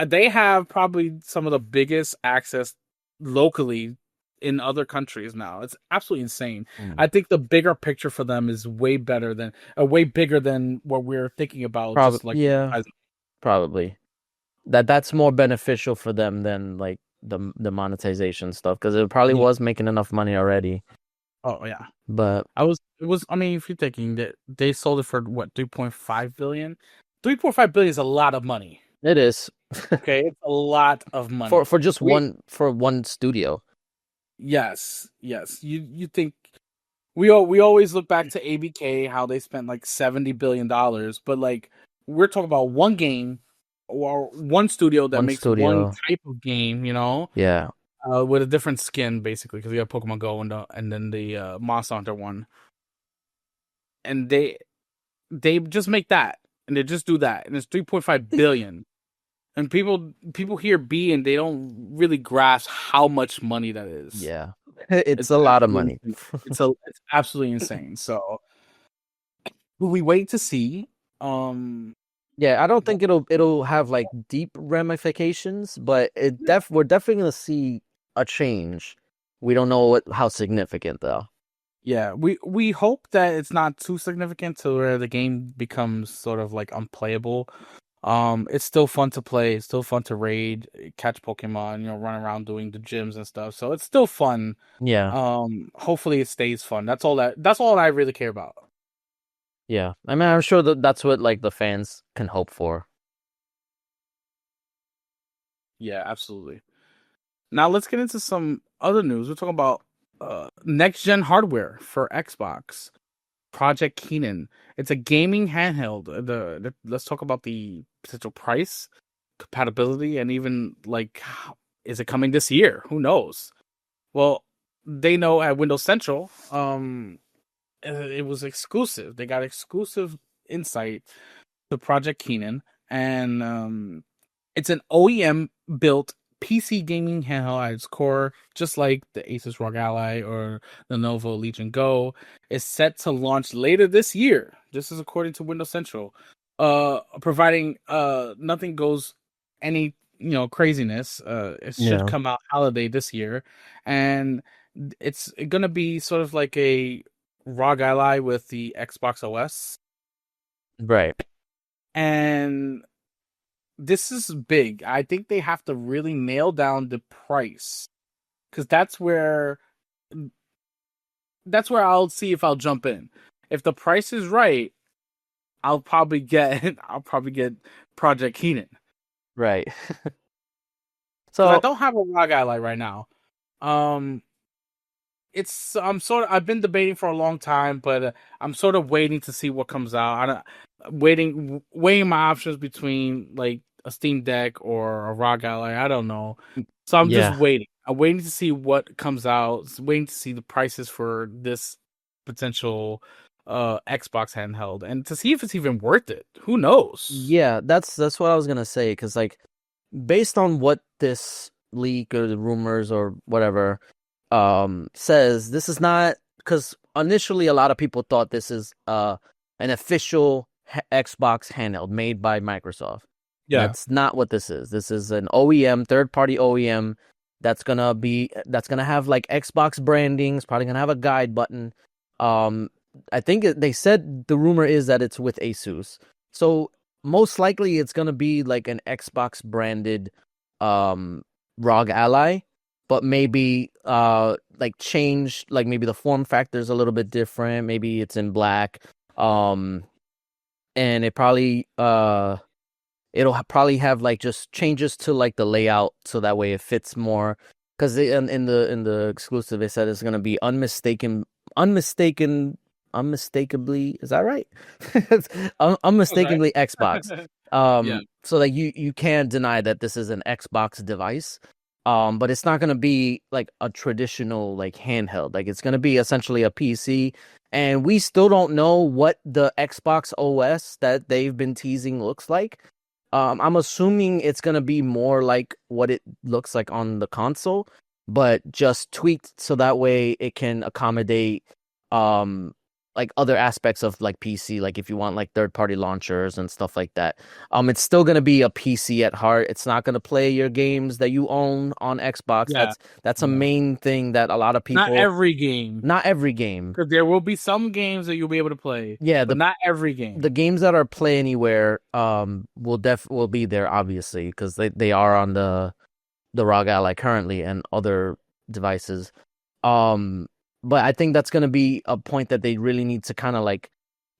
They have probably some of the biggest access locally in other countries now. It's absolutely insane. Mm. I think the bigger picture for them is way bigger than what we're thinking about. Probably, Just like, yeah, probably that's more beneficial for them than like the monetization stuff, because it probably yeah. was making enough money already. Oh yeah. But It was. I mean, if you're thinking that they sold it for what, 3.5 billion. 3.5 billion is a lot of money. it is Okay, it's a lot of money. for just We one studio. yes. You think we always look back to ABK, how they spent like $70 billion, but like we're talking about one game or one studio that One makes one studio. type of game, Yeah. with a different skin basically, because you have Pokemon Go and then the Monster Hunter one, and they just make that, and they just do that, and it's 3.5 billion. And people hear B and they don't really grasp how much money that is. Yeah. It's It's a lot of absolutely money. insane. It's absolutely insane. So we wait to see. Um, Yeah, I don't what- think it'll have like deep ramifications, but we're definitely gonna see a change. We don't know how significant though. Yeah, we hope that it's not too significant to where the game becomes sort of like unplayable. It's still fun to play. It's still fun to raid, catch Pokemon, run around doing the gyms and stuff. So it's still fun. Yeah, Hopefully it stays fun. That's all I really care about. yeah. I mean, I'm sure that that's what like the fans can hope for. Yeah, absolutely. Now let's get into some other news. We're talking about next gen hardware for Xbox. Project Keenan. It's a gaming handheld. Let's talk about the potential price, compatibility, and even like, is it coming this year? Who knows? Well, they know at Windows Central, it was exclusive. They got exclusive insight to Project Keenan, and it's an OEM built PC gaming handheld at its core, just like the Asus ROG Ally or the Lenovo Legion Go. Is set to launch later this year. This is according to Windows Central. Providing nothing goes any craziness. It should Yeah, come out holiday this year, and it's gonna be sort of like a ROG Ally with the Xbox OS, right, and this is big. I think they have to really nail down the price because that's where I'll see if I'll jump in. If the price is right, I'll probably get Project Keenan right. because I So don't have a ROG Ally right now. Um, I've been debating for a long time, but I'm sort of waiting to see what comes out. Weighing my options between like a Steam Deck or a ROG Ally. I don't know, so I'm just yeah, waiting. I'm waiting to see what comes out. Waiting to see the prices for this potential Xbox handheld and to see if it's even worth it. Who knows? yeah. That's what I was gonna say because like based on what this leak or the rumors or whatever says, this is not because initially a lot of people thought this is an official Xbox handheld made by Microsoft. Yeah, That's not what this is. This is an OEM, third party OEM that's gonna have like Xbox branding. It's probably gonna have a guide button. Um, I think they said the rumor is that it's with Asus. So most likely it's gonna be like an Xbox branded um ROG Ally, but maybe like change like maybe the form factor is a little bit different. Maybe it's in black. Um, and it probably it'll probably have like just changes to like the layout so that way it fits more. Because in the exclusive, it said it's gonna be unmistakably, is that right? It's okay. unmistakably Xbox. Yeah, So like you can't deny that this is an Xbox device. But it's not gonna be like a traditional like handheld. Like it's gonna be essentially a PC, and we still don't know what the Xbox OS that they've been teasing looks like. I'm assuming it's gonna be more like what it looks like on the console, but just tweaked so that way it can accommodate um like other aspects of like PC, like if you want like third party launchers and stuff like that. It's still gonna be a PC at heart. It's not gonna play your games that you own on Xbox. yeah, That's a yeah. main thing that a lot of Not people, every game. not every game. Because there will be some games that you'll be able to play, Yeah, but not every the game. games that are play anywhere will be there obviously because they are on the ROG Ally currently and other devices. Um, but I think that's gonna be a point that they really need to kind of like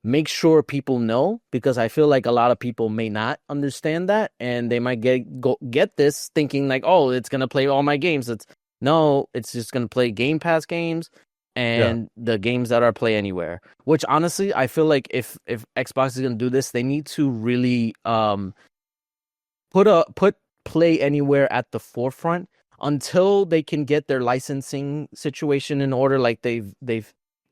make sure people know because I feel like a lot of people may not understand that and they might get this thinking like, oh, it's gonna play all my games. It's no, it's just gonna play Game Pass games Yeah. and the games that are play anywhere. Which honestly, I feel like if Xbox is gonna do this, they need to really put play anywhere at the forefront until they can get their licensing situation in order like they've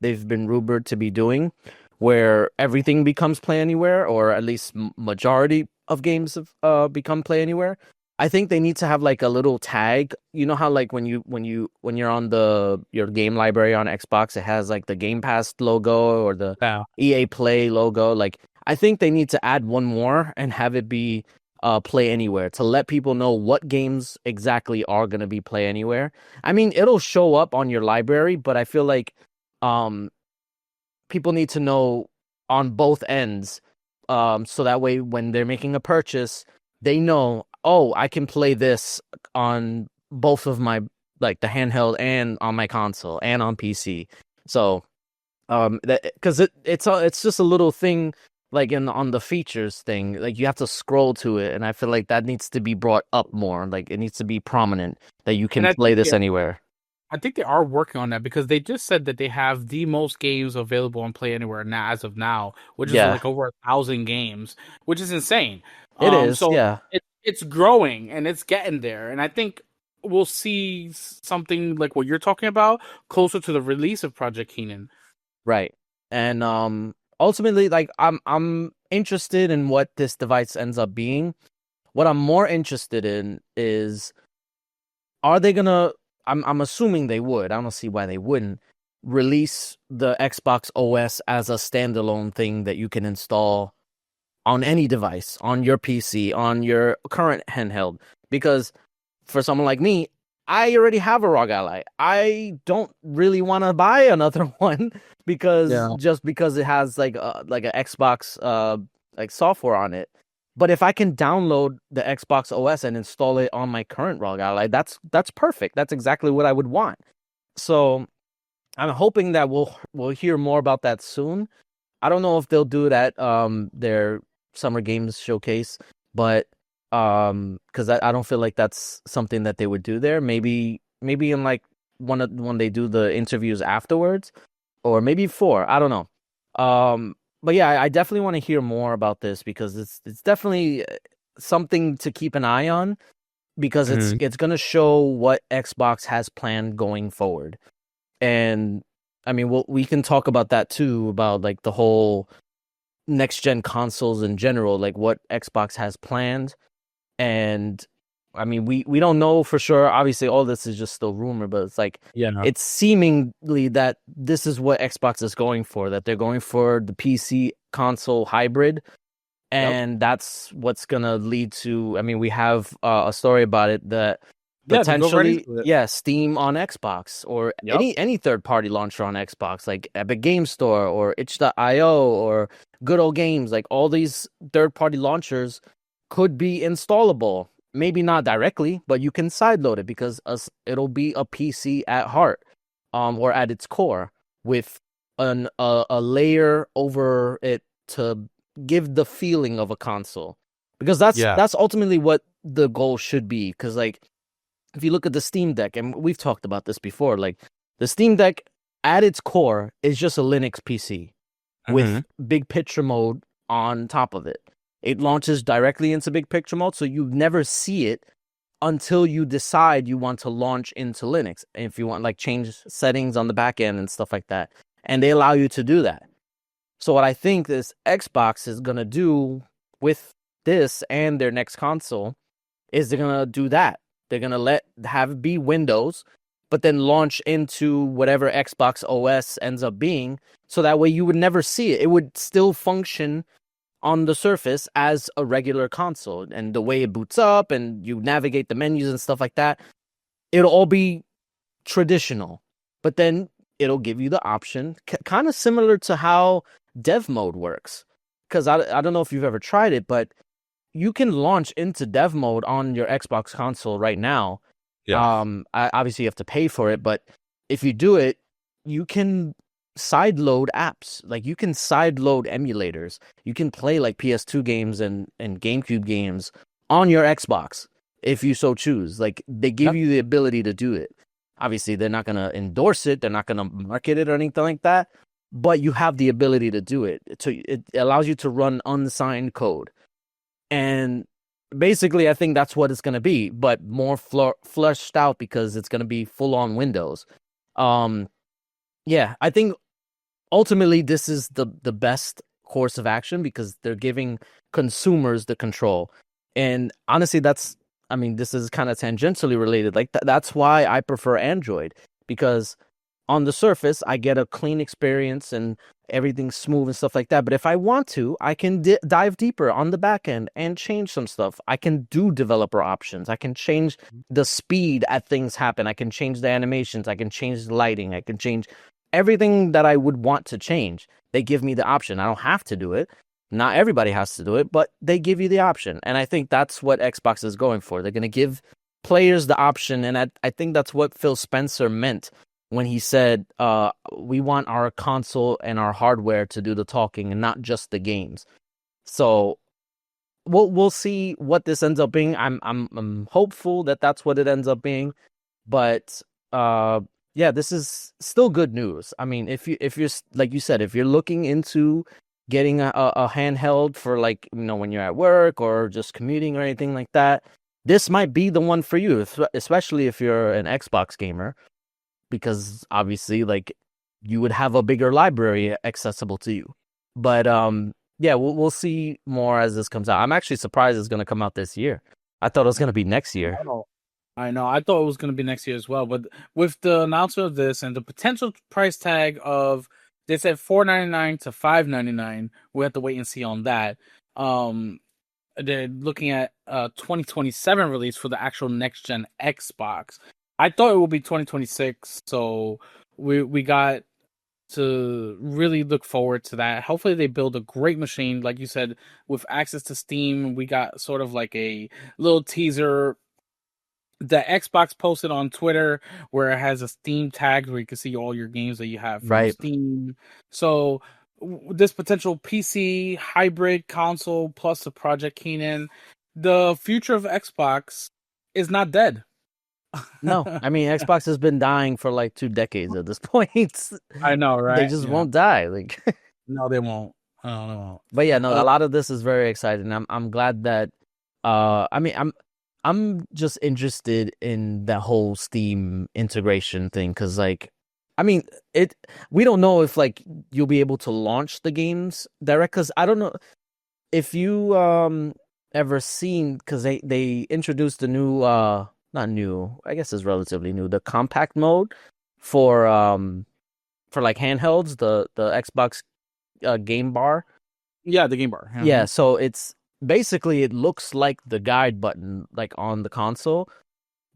been rumored to be doing where everything becomes play anywhere or at least majority of games have become play anywhere. I think they need to have like a little tag. You know how like when you're on the your game library on Xbox it has like the Game Pass logo or the Yeah. EA Play logo. Like I think they need to add one more and have it be play anywhere to let people know what games exactly are going to be play anywhere. I mean, it'll show up on your library, but I feel like Um, people need to know on both ends, so that way when they're making a purchase, they know, oh, I can play this on both of my, like the handheld and on my console and on PC. So that because it's just a little thing like in on the features thing, like you have to scroll to it, and I feel like that needs to be brought up more. Like it needs to be prominent that you And can play this anywhere. I think they are working on that because they just said that they have the most games available on Play Anywhere now as of now, which is Yeah, like over 1,000 games, which is insane. it is. So Yeah, it's growing and it's getting there, and I think we'll see something like what you're talking about closer to the release of Project Keenan. right. And ultimately, like I'm interested in what this device ends up being. What I'm more interested in is, are they gonna? I'm assuming they would. I don't see why they wouldn't release the Xbox OS as a standalone thing that you can install on any device, on your PC, on your current handheld. Because for someone like me, I already have a ROG Ally. I don't really want to buy another one because Yeah. just because it has like an Xbox like software on it. But if I can download the Xbox OS and install it on my current ROG Ally, that's perfect. That's exactly what I would want. So I'm hoping that we'll hear more about that soon. I don't know if they'll do it at their Summer Games Showcase, but because I don't feel like that's something that they would do there. Maybe in like when they do the interviews afterwards, or maybe four. I don't know. But yeah, I definitely want to hear more about this because it's definitely something to keep an eye on because Mhm. it's gonna show what Xbox has planned going forward. And I mean, we can talk about that too, about like the whole next gen consoles in general, like what Xbox has planned. And I mean, we don't know for sure. Obviously, all this is just still rumor, but it's like Yeah. it's seemingly that this is what Xbox is going for, that they're going for the PC console hybrid, Yep. and that's what's gonna lead to. I mean, we have a story about it that Yeah, to go right potentially, into it. yeah, Steam on Xbox or Yep. any third party launcher on Xbox, like Epic Game Store or itch.io or Good Old Games, like all these third party launchers could be installable. Maybe not directly, but you can sideload it because it'll be a PC at heart, or at its core, with a layer over it to give the feeling of a console. Because Yeah. that's ultimately what the goal should be. Because like if you look at the Steam Deck, and we've talked about this before, like the Steam Deck at its core is just a Linux PC with Hmm. big picture mode on top of it. It launches directly into big picture mode, so you never see it until you decide you want to launch into Linux. If you want like change settings on the back end and stuff like that. And they allow you to do that. So what I think this Xbox is gonna do with this and their next console is they're gonna do that. They're gonna have it be Windows, but then launch into whatever Xbox OS ends up being, so that way you would never see it. It would still function on the surface as a regular console, and the way it boots up and you navigate the menus and stuff like that, it'll all be traditional. But then it'll give you the option, kind of similar to how dev mode works. Because I don't know if you've ever tried it, but you can launch into dev mode on your Xbox console right now. Yeah. Obviously you have to pay for it, but if you do it, you can side load apps. Like you can side load emulators. You can play like PS2 games and GameCube games on your Xbox if you so choose. Like they give Yep. you the ability to do it. Obviously, they're not gonna endorse it. They're not gonna market it or anything like that. But you have the ability to do it. So it allows you to run unsigned code. And basically, I think that's what it's going to be, but more fleshed out because it's going to be full on Windows. Um, yeah, I think ultimately this is the best course of action because they're giving consumers the control. And honestly, I mean, this is kind of tangentially related. Like that's why I prefer Android, because on the surface, I get a clean experience and everything's smooth and stuff like that. But if I want to, I can dive deeper on the back end and change some stuff. I can do developer options. I can change the speed at things happen. I can change the animations. I can change the lighting. I can change everything that I would want to change. They give me the option. I don't have to do it. Not everybody has to do it, but they give you the option. And I think that's what Xbox is going for. They're going to give players the option. And I think that's what Phil Spencer meant when he said, we want our console and our hardware to do the talking and not just the games. So we'll see what this ends up being. I'm hopeful that that's what it ends up being, but yeah, this is still good news. I mean, if you're like you said, if you're looking into getting a handheld for, like, when you're at work or just commuting or anything like that, this might be the one for you, especially if you're an Xbox gamer, because obviously, like, you would have a bigger library accessible to you. But yeah, we'll see more as this comes out. I'm actually surprised it's going to come out this year. I thought it was going to be next year. I know. I thought it was going to be next year as well, but with the announcement of this and the potential price tag of, they said $4.99 to $5.99, we have to wait and see on that. They're looking at 2027 release for the actual next gen Xbox. I thought it would be 2026, so we got to really look forward to that. Hopefully they build a great machine, like you said, with access to Steam. We got sort of like a little teaser the Xbox posted on Twitter where it has a Steam tag where you can see all your games that you have from Right. Steam. So this potential PC hybrid console plus the Project Keenan, the future of Xbox is not dead. No, I mean, Xbox has been dying for like 2 decades at this point. I know, They right? just Yeah. won't die. Like, No, they won't. No, they won't. but yeah, no, Uh, a lot of this is very exciting. I'm glad that I mean, I'm just interested in that whole Steam integration thing, because, like, I mean, it we don't know if, like, you'll be able to launch the games direct, because I don't know if you ever seen, because they introduced the new not new, I guess it's relatively new, the compact mode for like handhelds, the Xbox game bar. yeah, the game bar. Yeah, so it's basically, it looks like the guide button, like, on the console,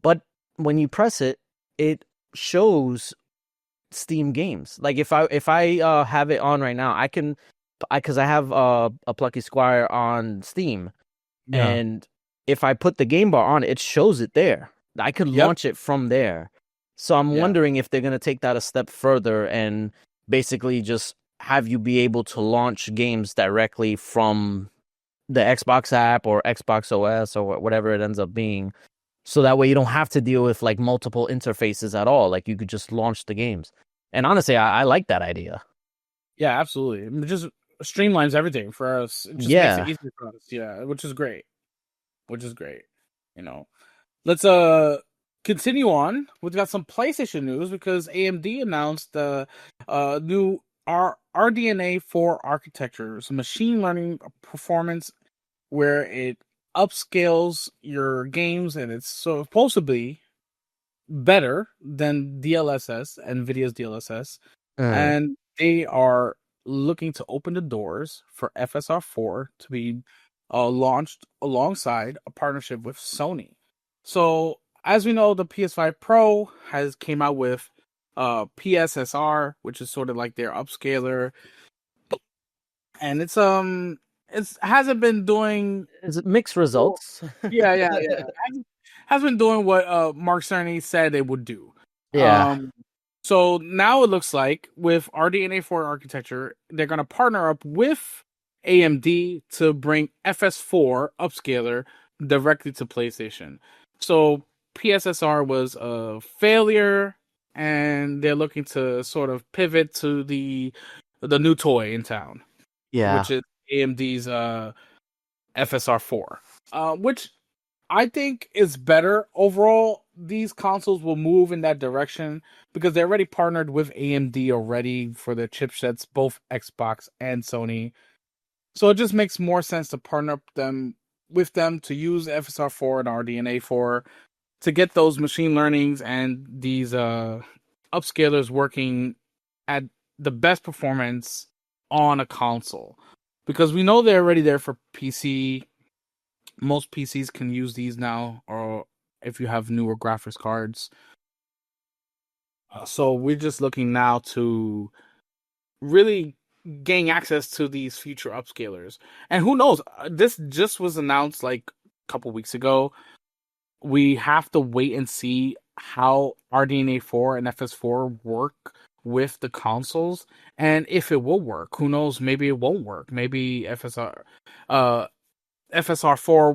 but when you press it, it shows Steam games. Like, if I have it on right now, because I have a Plucky Squire on Steam, Yeah. and if I put the game bar on, it shows it there. I could Yep. launch it from there. So I'm Yeah. wondering if they're going to take that a step further and basically just have you be able to launch games directly from the Xbox app or Xbox OS or whatever it ends up being. So that way you don't have to deal with, like, multiple interfaces at all. Like, you could just launch the games. And honestly, I like that idea. Yeah, absolutely. It just streamlines everything for us. It just makes it Yeah. easier for us. Yeah, which is great. Which is great. You know. Let's continue on. We've got some PlayStation news because AMD announced the new RDNA 4 architecture, some machine learning performance where it upscales your games, and it's supposed to be better than DLSS, NVIDIA's DLSS, Mm. and they are looking to open the doors for FSR4 to be launched alongside a partnership with Sony. So, as we know, the PS5 Pro has came out with PSSR, which is sort of like their upscaler, and it's hasn't been doing. Is it mixed Well, results? yeah. Has been doing what Mark Cerny said it would do. Yeah. So now it looks like with RDNA4 architecture, they're going to partner up with AMD to bring FS4 upscaler directly to PlayStation. So PSSR was a failure, and they're looking to sort of pivot to the new toy in town, Yeah. which is AMD's FSR4, which I think is better overall. These consoles will move in that direction because they already partnered with AMD already for their chipsets, both Xbox and Sony. So it just makes more sense to partner with them to use FSR4 and RDNA4 to get those machine learnings and these upscalers working at the best performance on a console. Because we know they're already there for PC. Most PCs can use these now, or if you have newer graphics cards. So we're just looking now to really gain access to these future upscalers. And who knows? This just was announced like a couple weeks ago. We have to wait and see how RDNA 4 and FS4 work with the consoles and if it will work. Who knows? Maybe it won't work. Maybe FSR4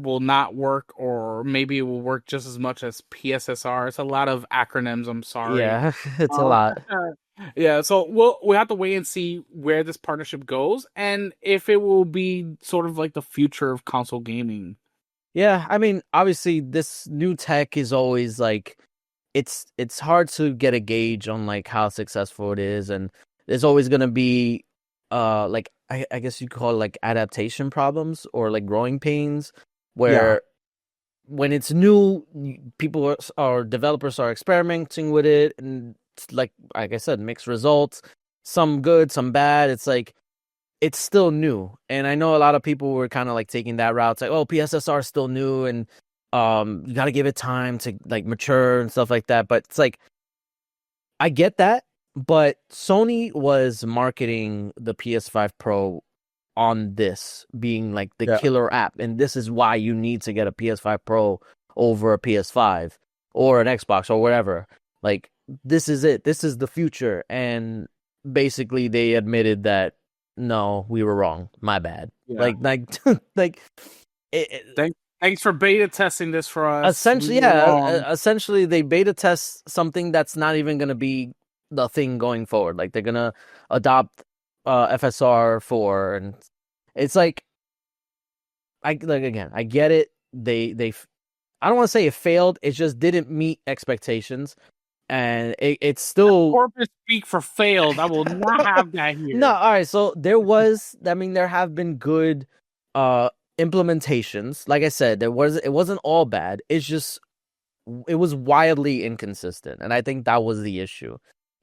will not work, or maybe it will work just as much as PSSR. It's a lot of acronyms. I'm sorry. Yeah, it's a Um, lot. yeah, so we'll have to wait and see where this partnership goes and if it will be sort of like the future of console gaming. Yeah, I mean, obviously this new tech is always like it's hard to get a gauge on like how successful it is, and there's always gonna be like I guess you call it like adaptation problems or like growing pains Yeah, where when it's new, people or developers are experimenting with it, and it's like I said, mixed results, some good, some bad. It's like it's still new, and I know a lot of people were kind of like taking that route. It's like, oh, PSSR is still new, and you got to give it time to like mature and stuff like that. But it's like I get that, but Sony was marketing the PS5 Pro on this being like the yeah, killer app, and this is why you need to get a PS5 Pro over a PS5 or an Xbox or whatever. Like this is it. This is the future, and basically they admitted that no, we were wrong. My bad. yeah. Like it, Thanks for beta testing this for us. We essentially, were yeah, wrong. essentially they beta test something that's not even going to be the thing going forward. Like they're going to adopt FSR 4, and it's like again, I get it. I don't want to say it failed. It just didn't meet expectations, and it's still Corporate speak for failed. I will not have that no. here. All right, so there was. I mean, there have been good uh implementations. Like I said, it wasn't all bad. It's just it was wildly inconsistent, and I think that was the issue.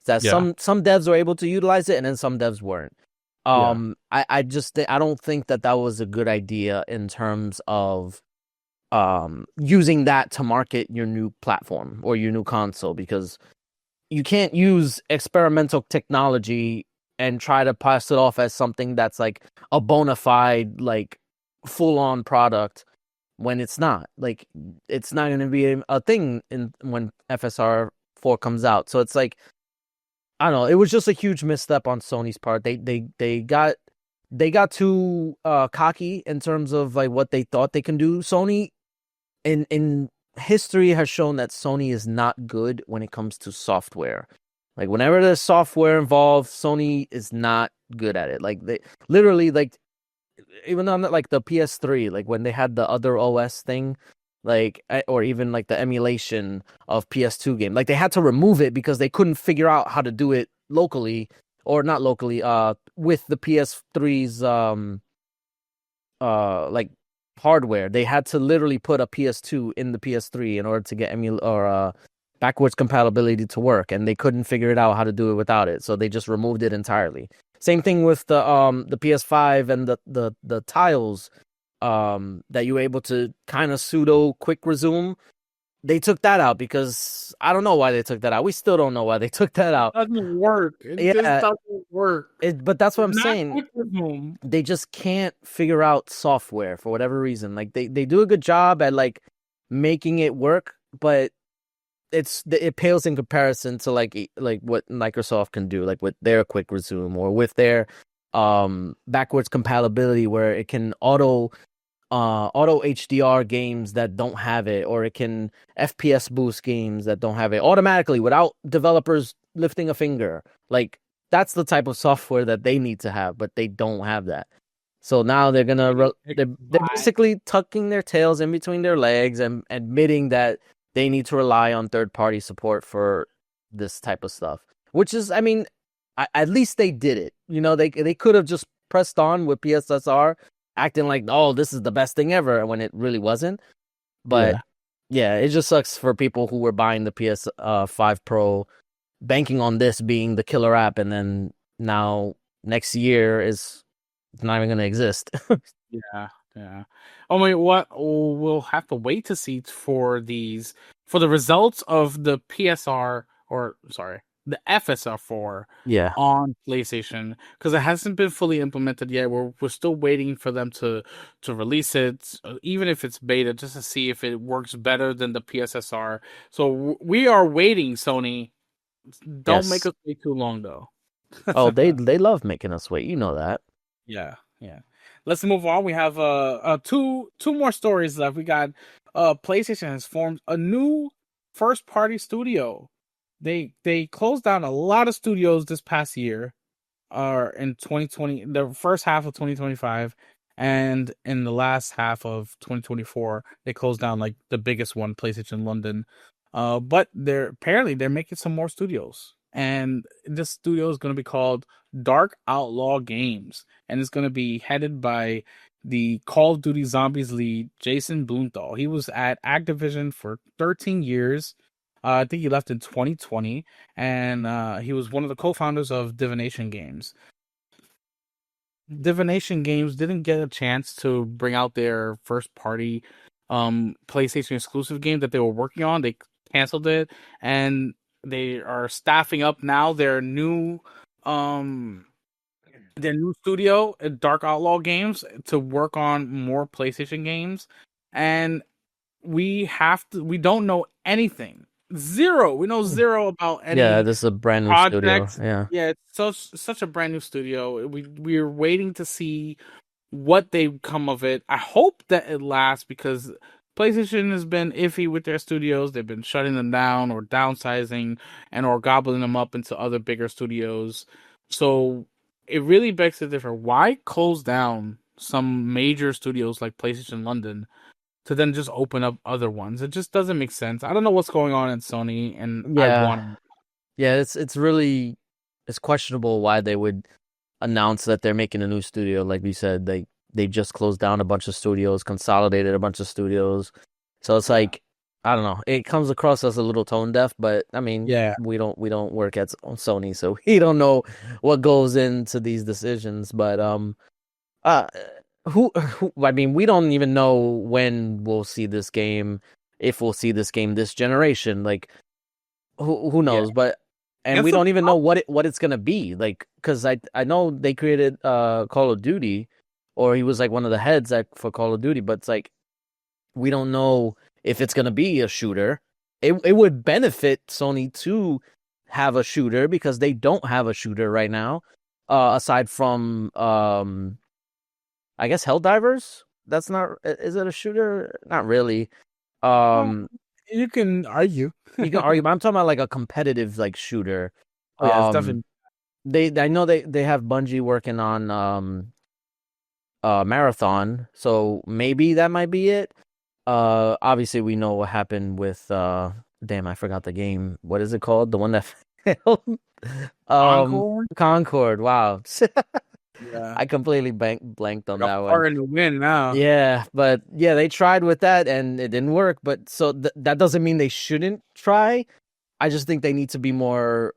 That Yeah, some devs were able to utilize it, and then some devs weren't. yeah, I don't think that was a good idea in terms of using that to market your new platform or your new console, because you can't use experimental technology and try to pass it off as something that's like a bona fide like full on product when it's not. Like it's not going to be a thing in when FSR 4 comes out. So it's like I don't know, it was just a huge misstep on Sony's part. They got too cocky in terms of like what they thought they can do. Sony in history has shown that Sony is not good when it comes to software. Like whenever there's software involved, Sony is not good at it. Like they literally like even on like the PS3, like when they had the other OS thing, like or even like the emulation of PS2 game, like they had to remove it because they couldn't figure out how to do it locally or not locally with the PS3's like hardware. They had to literally put a PS2 in the PS3 in order to get backwards compatibility to work, and they couldn't figure it out how to do it without it, so they just removed it entirely. Same thing with the PS5 and the tiles that you were able to kind of pseudo quick resume. They took that out because I don't know why they took that out. We still don't know why they took that out. doesn't work. It just Yeah, doesn't work. but that's what It's I'm not saying. quick resume. They just can't figure out software for whatever reason. Like they do a good job at like making it work, but it pales in comparison to like what Microsoft can do, like with their quick resume or with their backwards compatibility, where it can auto HDR games that don't have it, or it can FPS boost games that don't have it automatically without developers lifting a finger. Like that's the type of software that they need to have, but they don't have that. So now they're they're basically tucking their tails in between their legs and admitting that they need to rely on third party support for this type of stuff. Which is, I mean, at least they did it. You know, they could have just pressed on with PSSR, acting like, oh, this is the best thing ever, when it really wasn't. But Yeah. yeah, it just sucks for people who were buying the PS5 Pro, banking on this being the killer app, and then now next year is it's not even going to exist. Yeah, yeah. I mean, what we'll have to wait to see for the results of the PSR or sorry, the FSR4 Yeah. on PlayStation because it hasn't been fully implemented yet. We're still waiting for them to release it, even if it's beta, just to see if it works better than the PSSR. So we are waiting, Sony. Don't make Yes. us wait too long, though. Oh, they love making us wait. You know that. Yeah, yeah. Let's move on. We have two more stories left. We got PlayStation has formed a new first party studio. They closed down a lot of studios this past year, in 2020, the first half of 2025, and in the last half of 2024, they closed down like the biggest one, PlayStation London. But they're making some more studios, and this studio is going to be called Dark Outlaw Games, and it's going to be headed by the Call of Duty Zombies lead Jason Blumenthal. He was at Activision for 13 years. I think he left in 2020, and he was one of the co-founders of Divination Games. Divination Games didn't get a chance to bring out their first party PlayStation exclusive game that they were working on. They canceled it, and they are staffing up now um their new studio at Dark Outlaw Games to work on more PlayStation games. And we don't know anything. Zero. We know zero about Yeah, any this is a brand new studio. projects. Yeah. Yeah, it's such a brand new studio. We're waiting to see what they come of it. I hope that it lasts because PlayStation has been iffy with their studios. They've been shutting them down or downsizing and or gobbling them up into other bigger studios. So it really begs the difference. Why close down some major studios like PlayStation London to then just open up other ones? It just doesn't make sense. I don't know what's going on in Sony, and I Yeah. want Yeah, it's really it's questionable why they would announce that they're making a new studio. Like we said, they just closed down a bunch of studios, consolidated a bunch of studios. So it's yeah, like I don't know. It comes across as a little tone deaf, but I mean, yeah, we don't work at Sony, so we don't know what goes into these decisions. But uh, who I mean, we don't even know when we'll see this game, if we'll see this game this generation. Like who yeah. knows? But and That's we the don't even know problem. what it's gonna be like because I know they created Call of Duty, or he was like one of the heads for Call of Duty, but it's like we don't know if it's gonna be a shooter. It would benefit Sony to have a shooter because they don't have a shooter right now, aside from I guess Helldivers. That's not, is it a shooter? Not really. Well, Um, you can argue. you can argue, but I'm talking about like a competitive like shooter. Oh yeah, it's Um, definitely. I know they have Bungie working on Marathon, so maybe that might be it. Obviously we know what happened with damn, I forgot the game. What is it called? The one that failed? Um, Encore. Concord. Wow. Yeah, I completely blanked on like that a one. hard to win now. Yeah, but yeah, they tried with that and it didn't work. But so that doesn't mean they shouldn't try. I just think they need to be more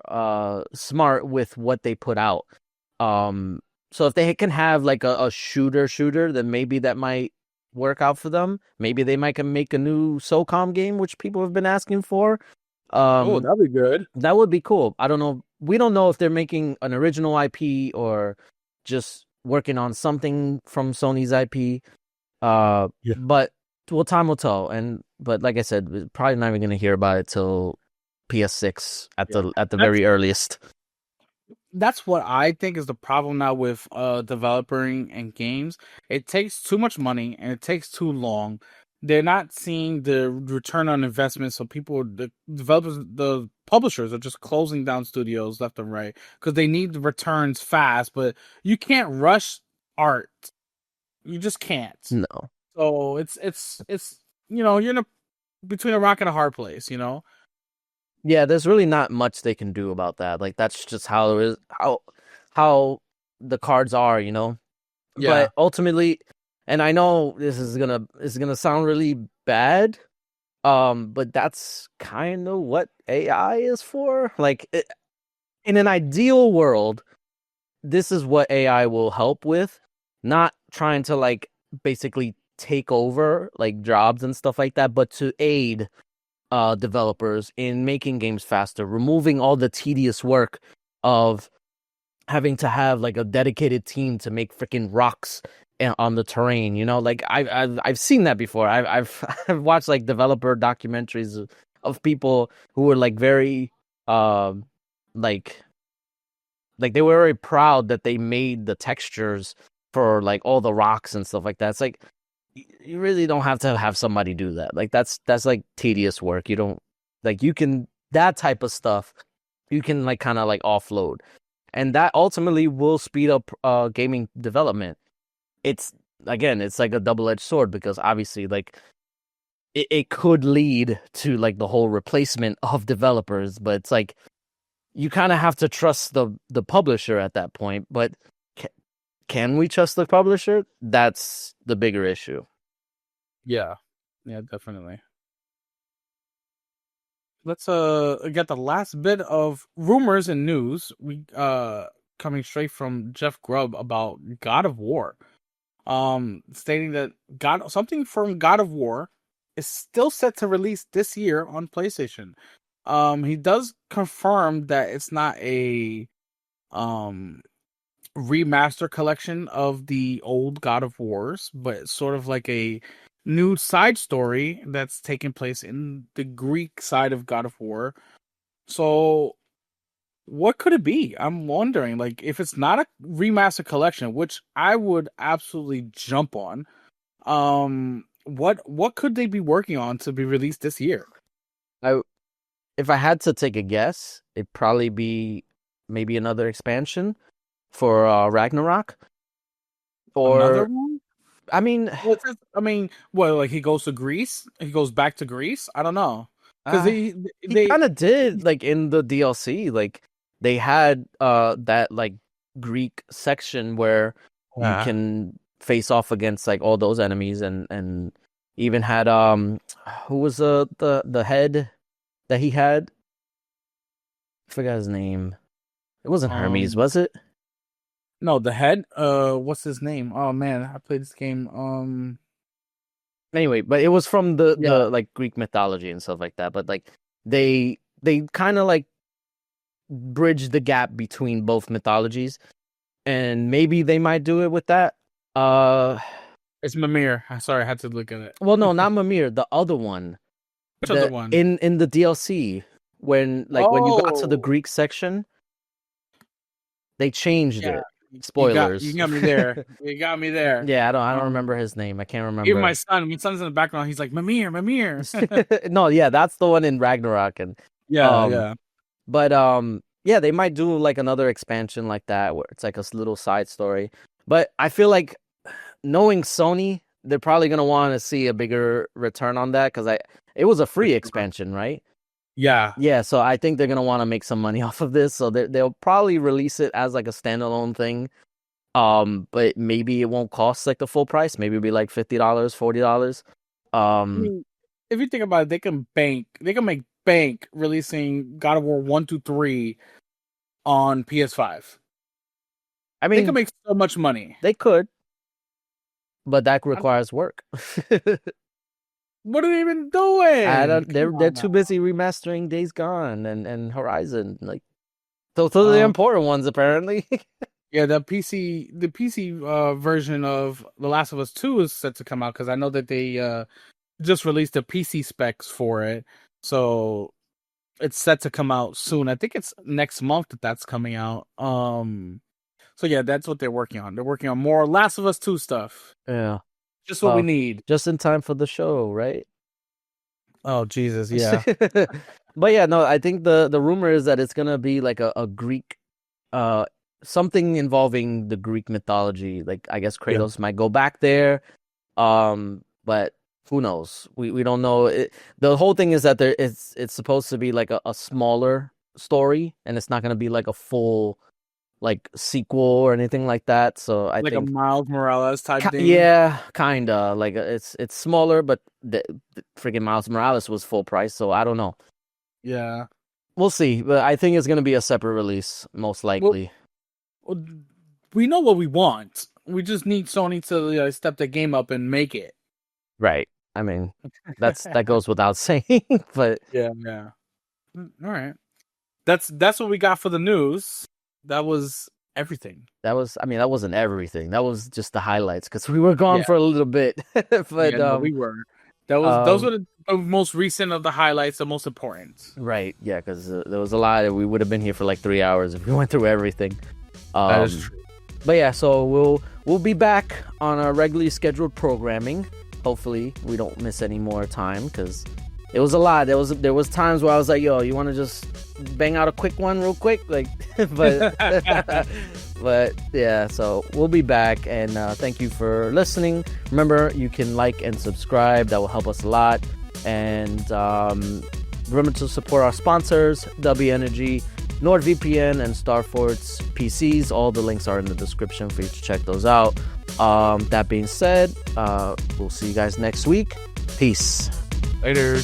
smart with what they put out. Um, so if they can have like a shooter, then maybe that might work out for them. Maybe they might can make a new SOCOM game, which people have been asking for. Oh, Um, that'd be good. that would be cool. I don't know. We don't know if they're making an original IP or just working on something from Sony's IP. Yeah. But well, time will tell. And but like I said, we're probably not even gonna hear about it till PS6 at Yeah. the That's very earliest. that's what I think is the problem now with developing and games. It takes too much money and it takes too long. They're not seeing the return on investment, so the developers, the publishers are just closing down studios left and right because they need the returns fast. But you can't rush art. You just can't. No. So it's you're in between a rock and a hard place. Yeah, there's really not much they can do about that. Like that's just how it is, how the cards are, you know. Yeah. But ultimately, and I know this is gonna sound really bad, but that's kind of what AI is for. Like in an ideal world, this is what AI will help with, not trying to like basically take over like jobs and stuff like that, but to aid developers in making games faster, removing all the tedious work of having to have like a dedicated team to make freaking rocks on the terrain. You know, like I've seen that before. I've watched like developer documentaries of people who were like very um like they were very proud that they made the textures for like all the rocks and stuff like that. It's like you really don't have to have somebody do that. Like that's like tedious work. You don't like you can that type of stuff you can like kind of like offload. And that ultimately will speed up gaming development. It's again, it's like a double-edged sword because obviously like it could lead to like the whole replacement of developers, but it's like you kind of have to trust the publisher at that point. But ca- can we trust the publisher? That's the bigger issue. Yeah. Yeah, definitely. Let's get the last bit of rumors and news. We coming straight from Jeff Grubb about God of War. Stating that something from God of War is still set to release this year on PlayStation. He does confirm that it's not a um remaster collection of the old God of Wars, but it's sort of like a new side story that's taking place in the Greek side of God of War. So what could it be? I'm wondering, like, if it's not a remaster collection, which I would absolutely jump on. What could they be working on to be released this year? I If I had to take a guess, it'd probably be maybe another expansion for Ragnarok. Another Or one? I mean, I mean, what? Like he goes to Greece? He goes back to Greece? I don't know, because uh, he kind of did like in the DLC. Like they had that like Greek section where you yeah. can face off against like all those enemies, and even had who was the head that he had? I forgot his name. It wasn't Hermes, Um, was it? no, the head. What's his name? Oh man, I played this game. Anyway, but it was from Yeah. the like Greek mythology and stuff like that. But like they kind of like bridge the gap between both mythologies, and maybe they might do it with that. Uh, It's Mimir. Sorry, I had to look at it. well, no, not Mimir, the other one, Which other the one? in the DLC when you got to the Oh, Greek section, they changed yeah. it. You Spoilers. got me there. You got me there. Yeah, I don't Um, remember his name. I can't even remember. my son's in the background. He's like Mimir, Mimir. No, yeah, that's the one in Ragnarok, and Yeah, um yeah. but yeah, they might do like another expansion like that where it's like a little side story. But I feel like knowing Sony, they're probably gonna want to see a bigger return on that because I it was a For free sure. expansion, right? Yeah. Yeah, so I think they're gonna want to make some money off of this, so they'll probably release it as like a standalone thing. But maybe it won't cost like the full price. Maybe it'll be like $50, $40. I Um, mean, if you think about it, they can bank. They can make bank releasing God of War 1, 2, 3 on PS5. I They can mean, make so much money. they could, but that I- requires work. What are they even I doing? don't. Come They're on too now. busy remastering Days Gone and Horizon. Like those are the Um, important ones, apparently. yeah, the PC version of The Last of Us 2 is set to come out because I know that they just released the PC specs for it, so it's set to come out soon. I think it's next month that that's coming out. So yeah, that's what they're working on. They're working on more Last of Us 2 stuff. Yeah. Just what we Well, need. just in time for the show, right? Oh Jesus, yeah. But yeah, no, I think the rumor is that it's gonna be like a Greek, uh, something involving the Greek mythology. Like I guess Yeah. Kratos might go back there. But who knows? We don't know. The whole thing is that it's supposed to be like a smaller story, and it's not gonna be like a full like sequel or anything like that. So I Like a think, Miles Morales type thing. yeah, kinda like it's smaller, but the freaking Miles Morales was full price, so I don't know. Yeah. We'll see, but I think it's gonna be a separate release, most Well, likely. well, we know what we want. We just need Sony to step the game up and make it. Right. I mean, that goes without saying, but Yeah, yeah. All right. That's what we got for the news. That was everything. I mean, that wasn't everything. That was just the highlights because we were gone Yeah, for a little bit. yeah. But No, we were. Those were the most recent of the highlights, the most important. right, yeah, because there was a lot. We would have been here for like 3 hours if we went through everything. That is Um, true. but yeah, so we'll be back on our regularly scheduled programming. Hopefully, we don't miss any more time because it was a lot. There was times where I was like, "Yo, you want to just bang out a quick one real quick?" Like, but but yeah. So we'll be back, and thank you for listening. Remember, you can like and subscribe. That will help us a lot. And remember to support our sponsors: W Energy, NordVPN, and Starfort's PCs. All the links are in the description for you to check those out. That being said, we'll see you guys next week. Peace. Later.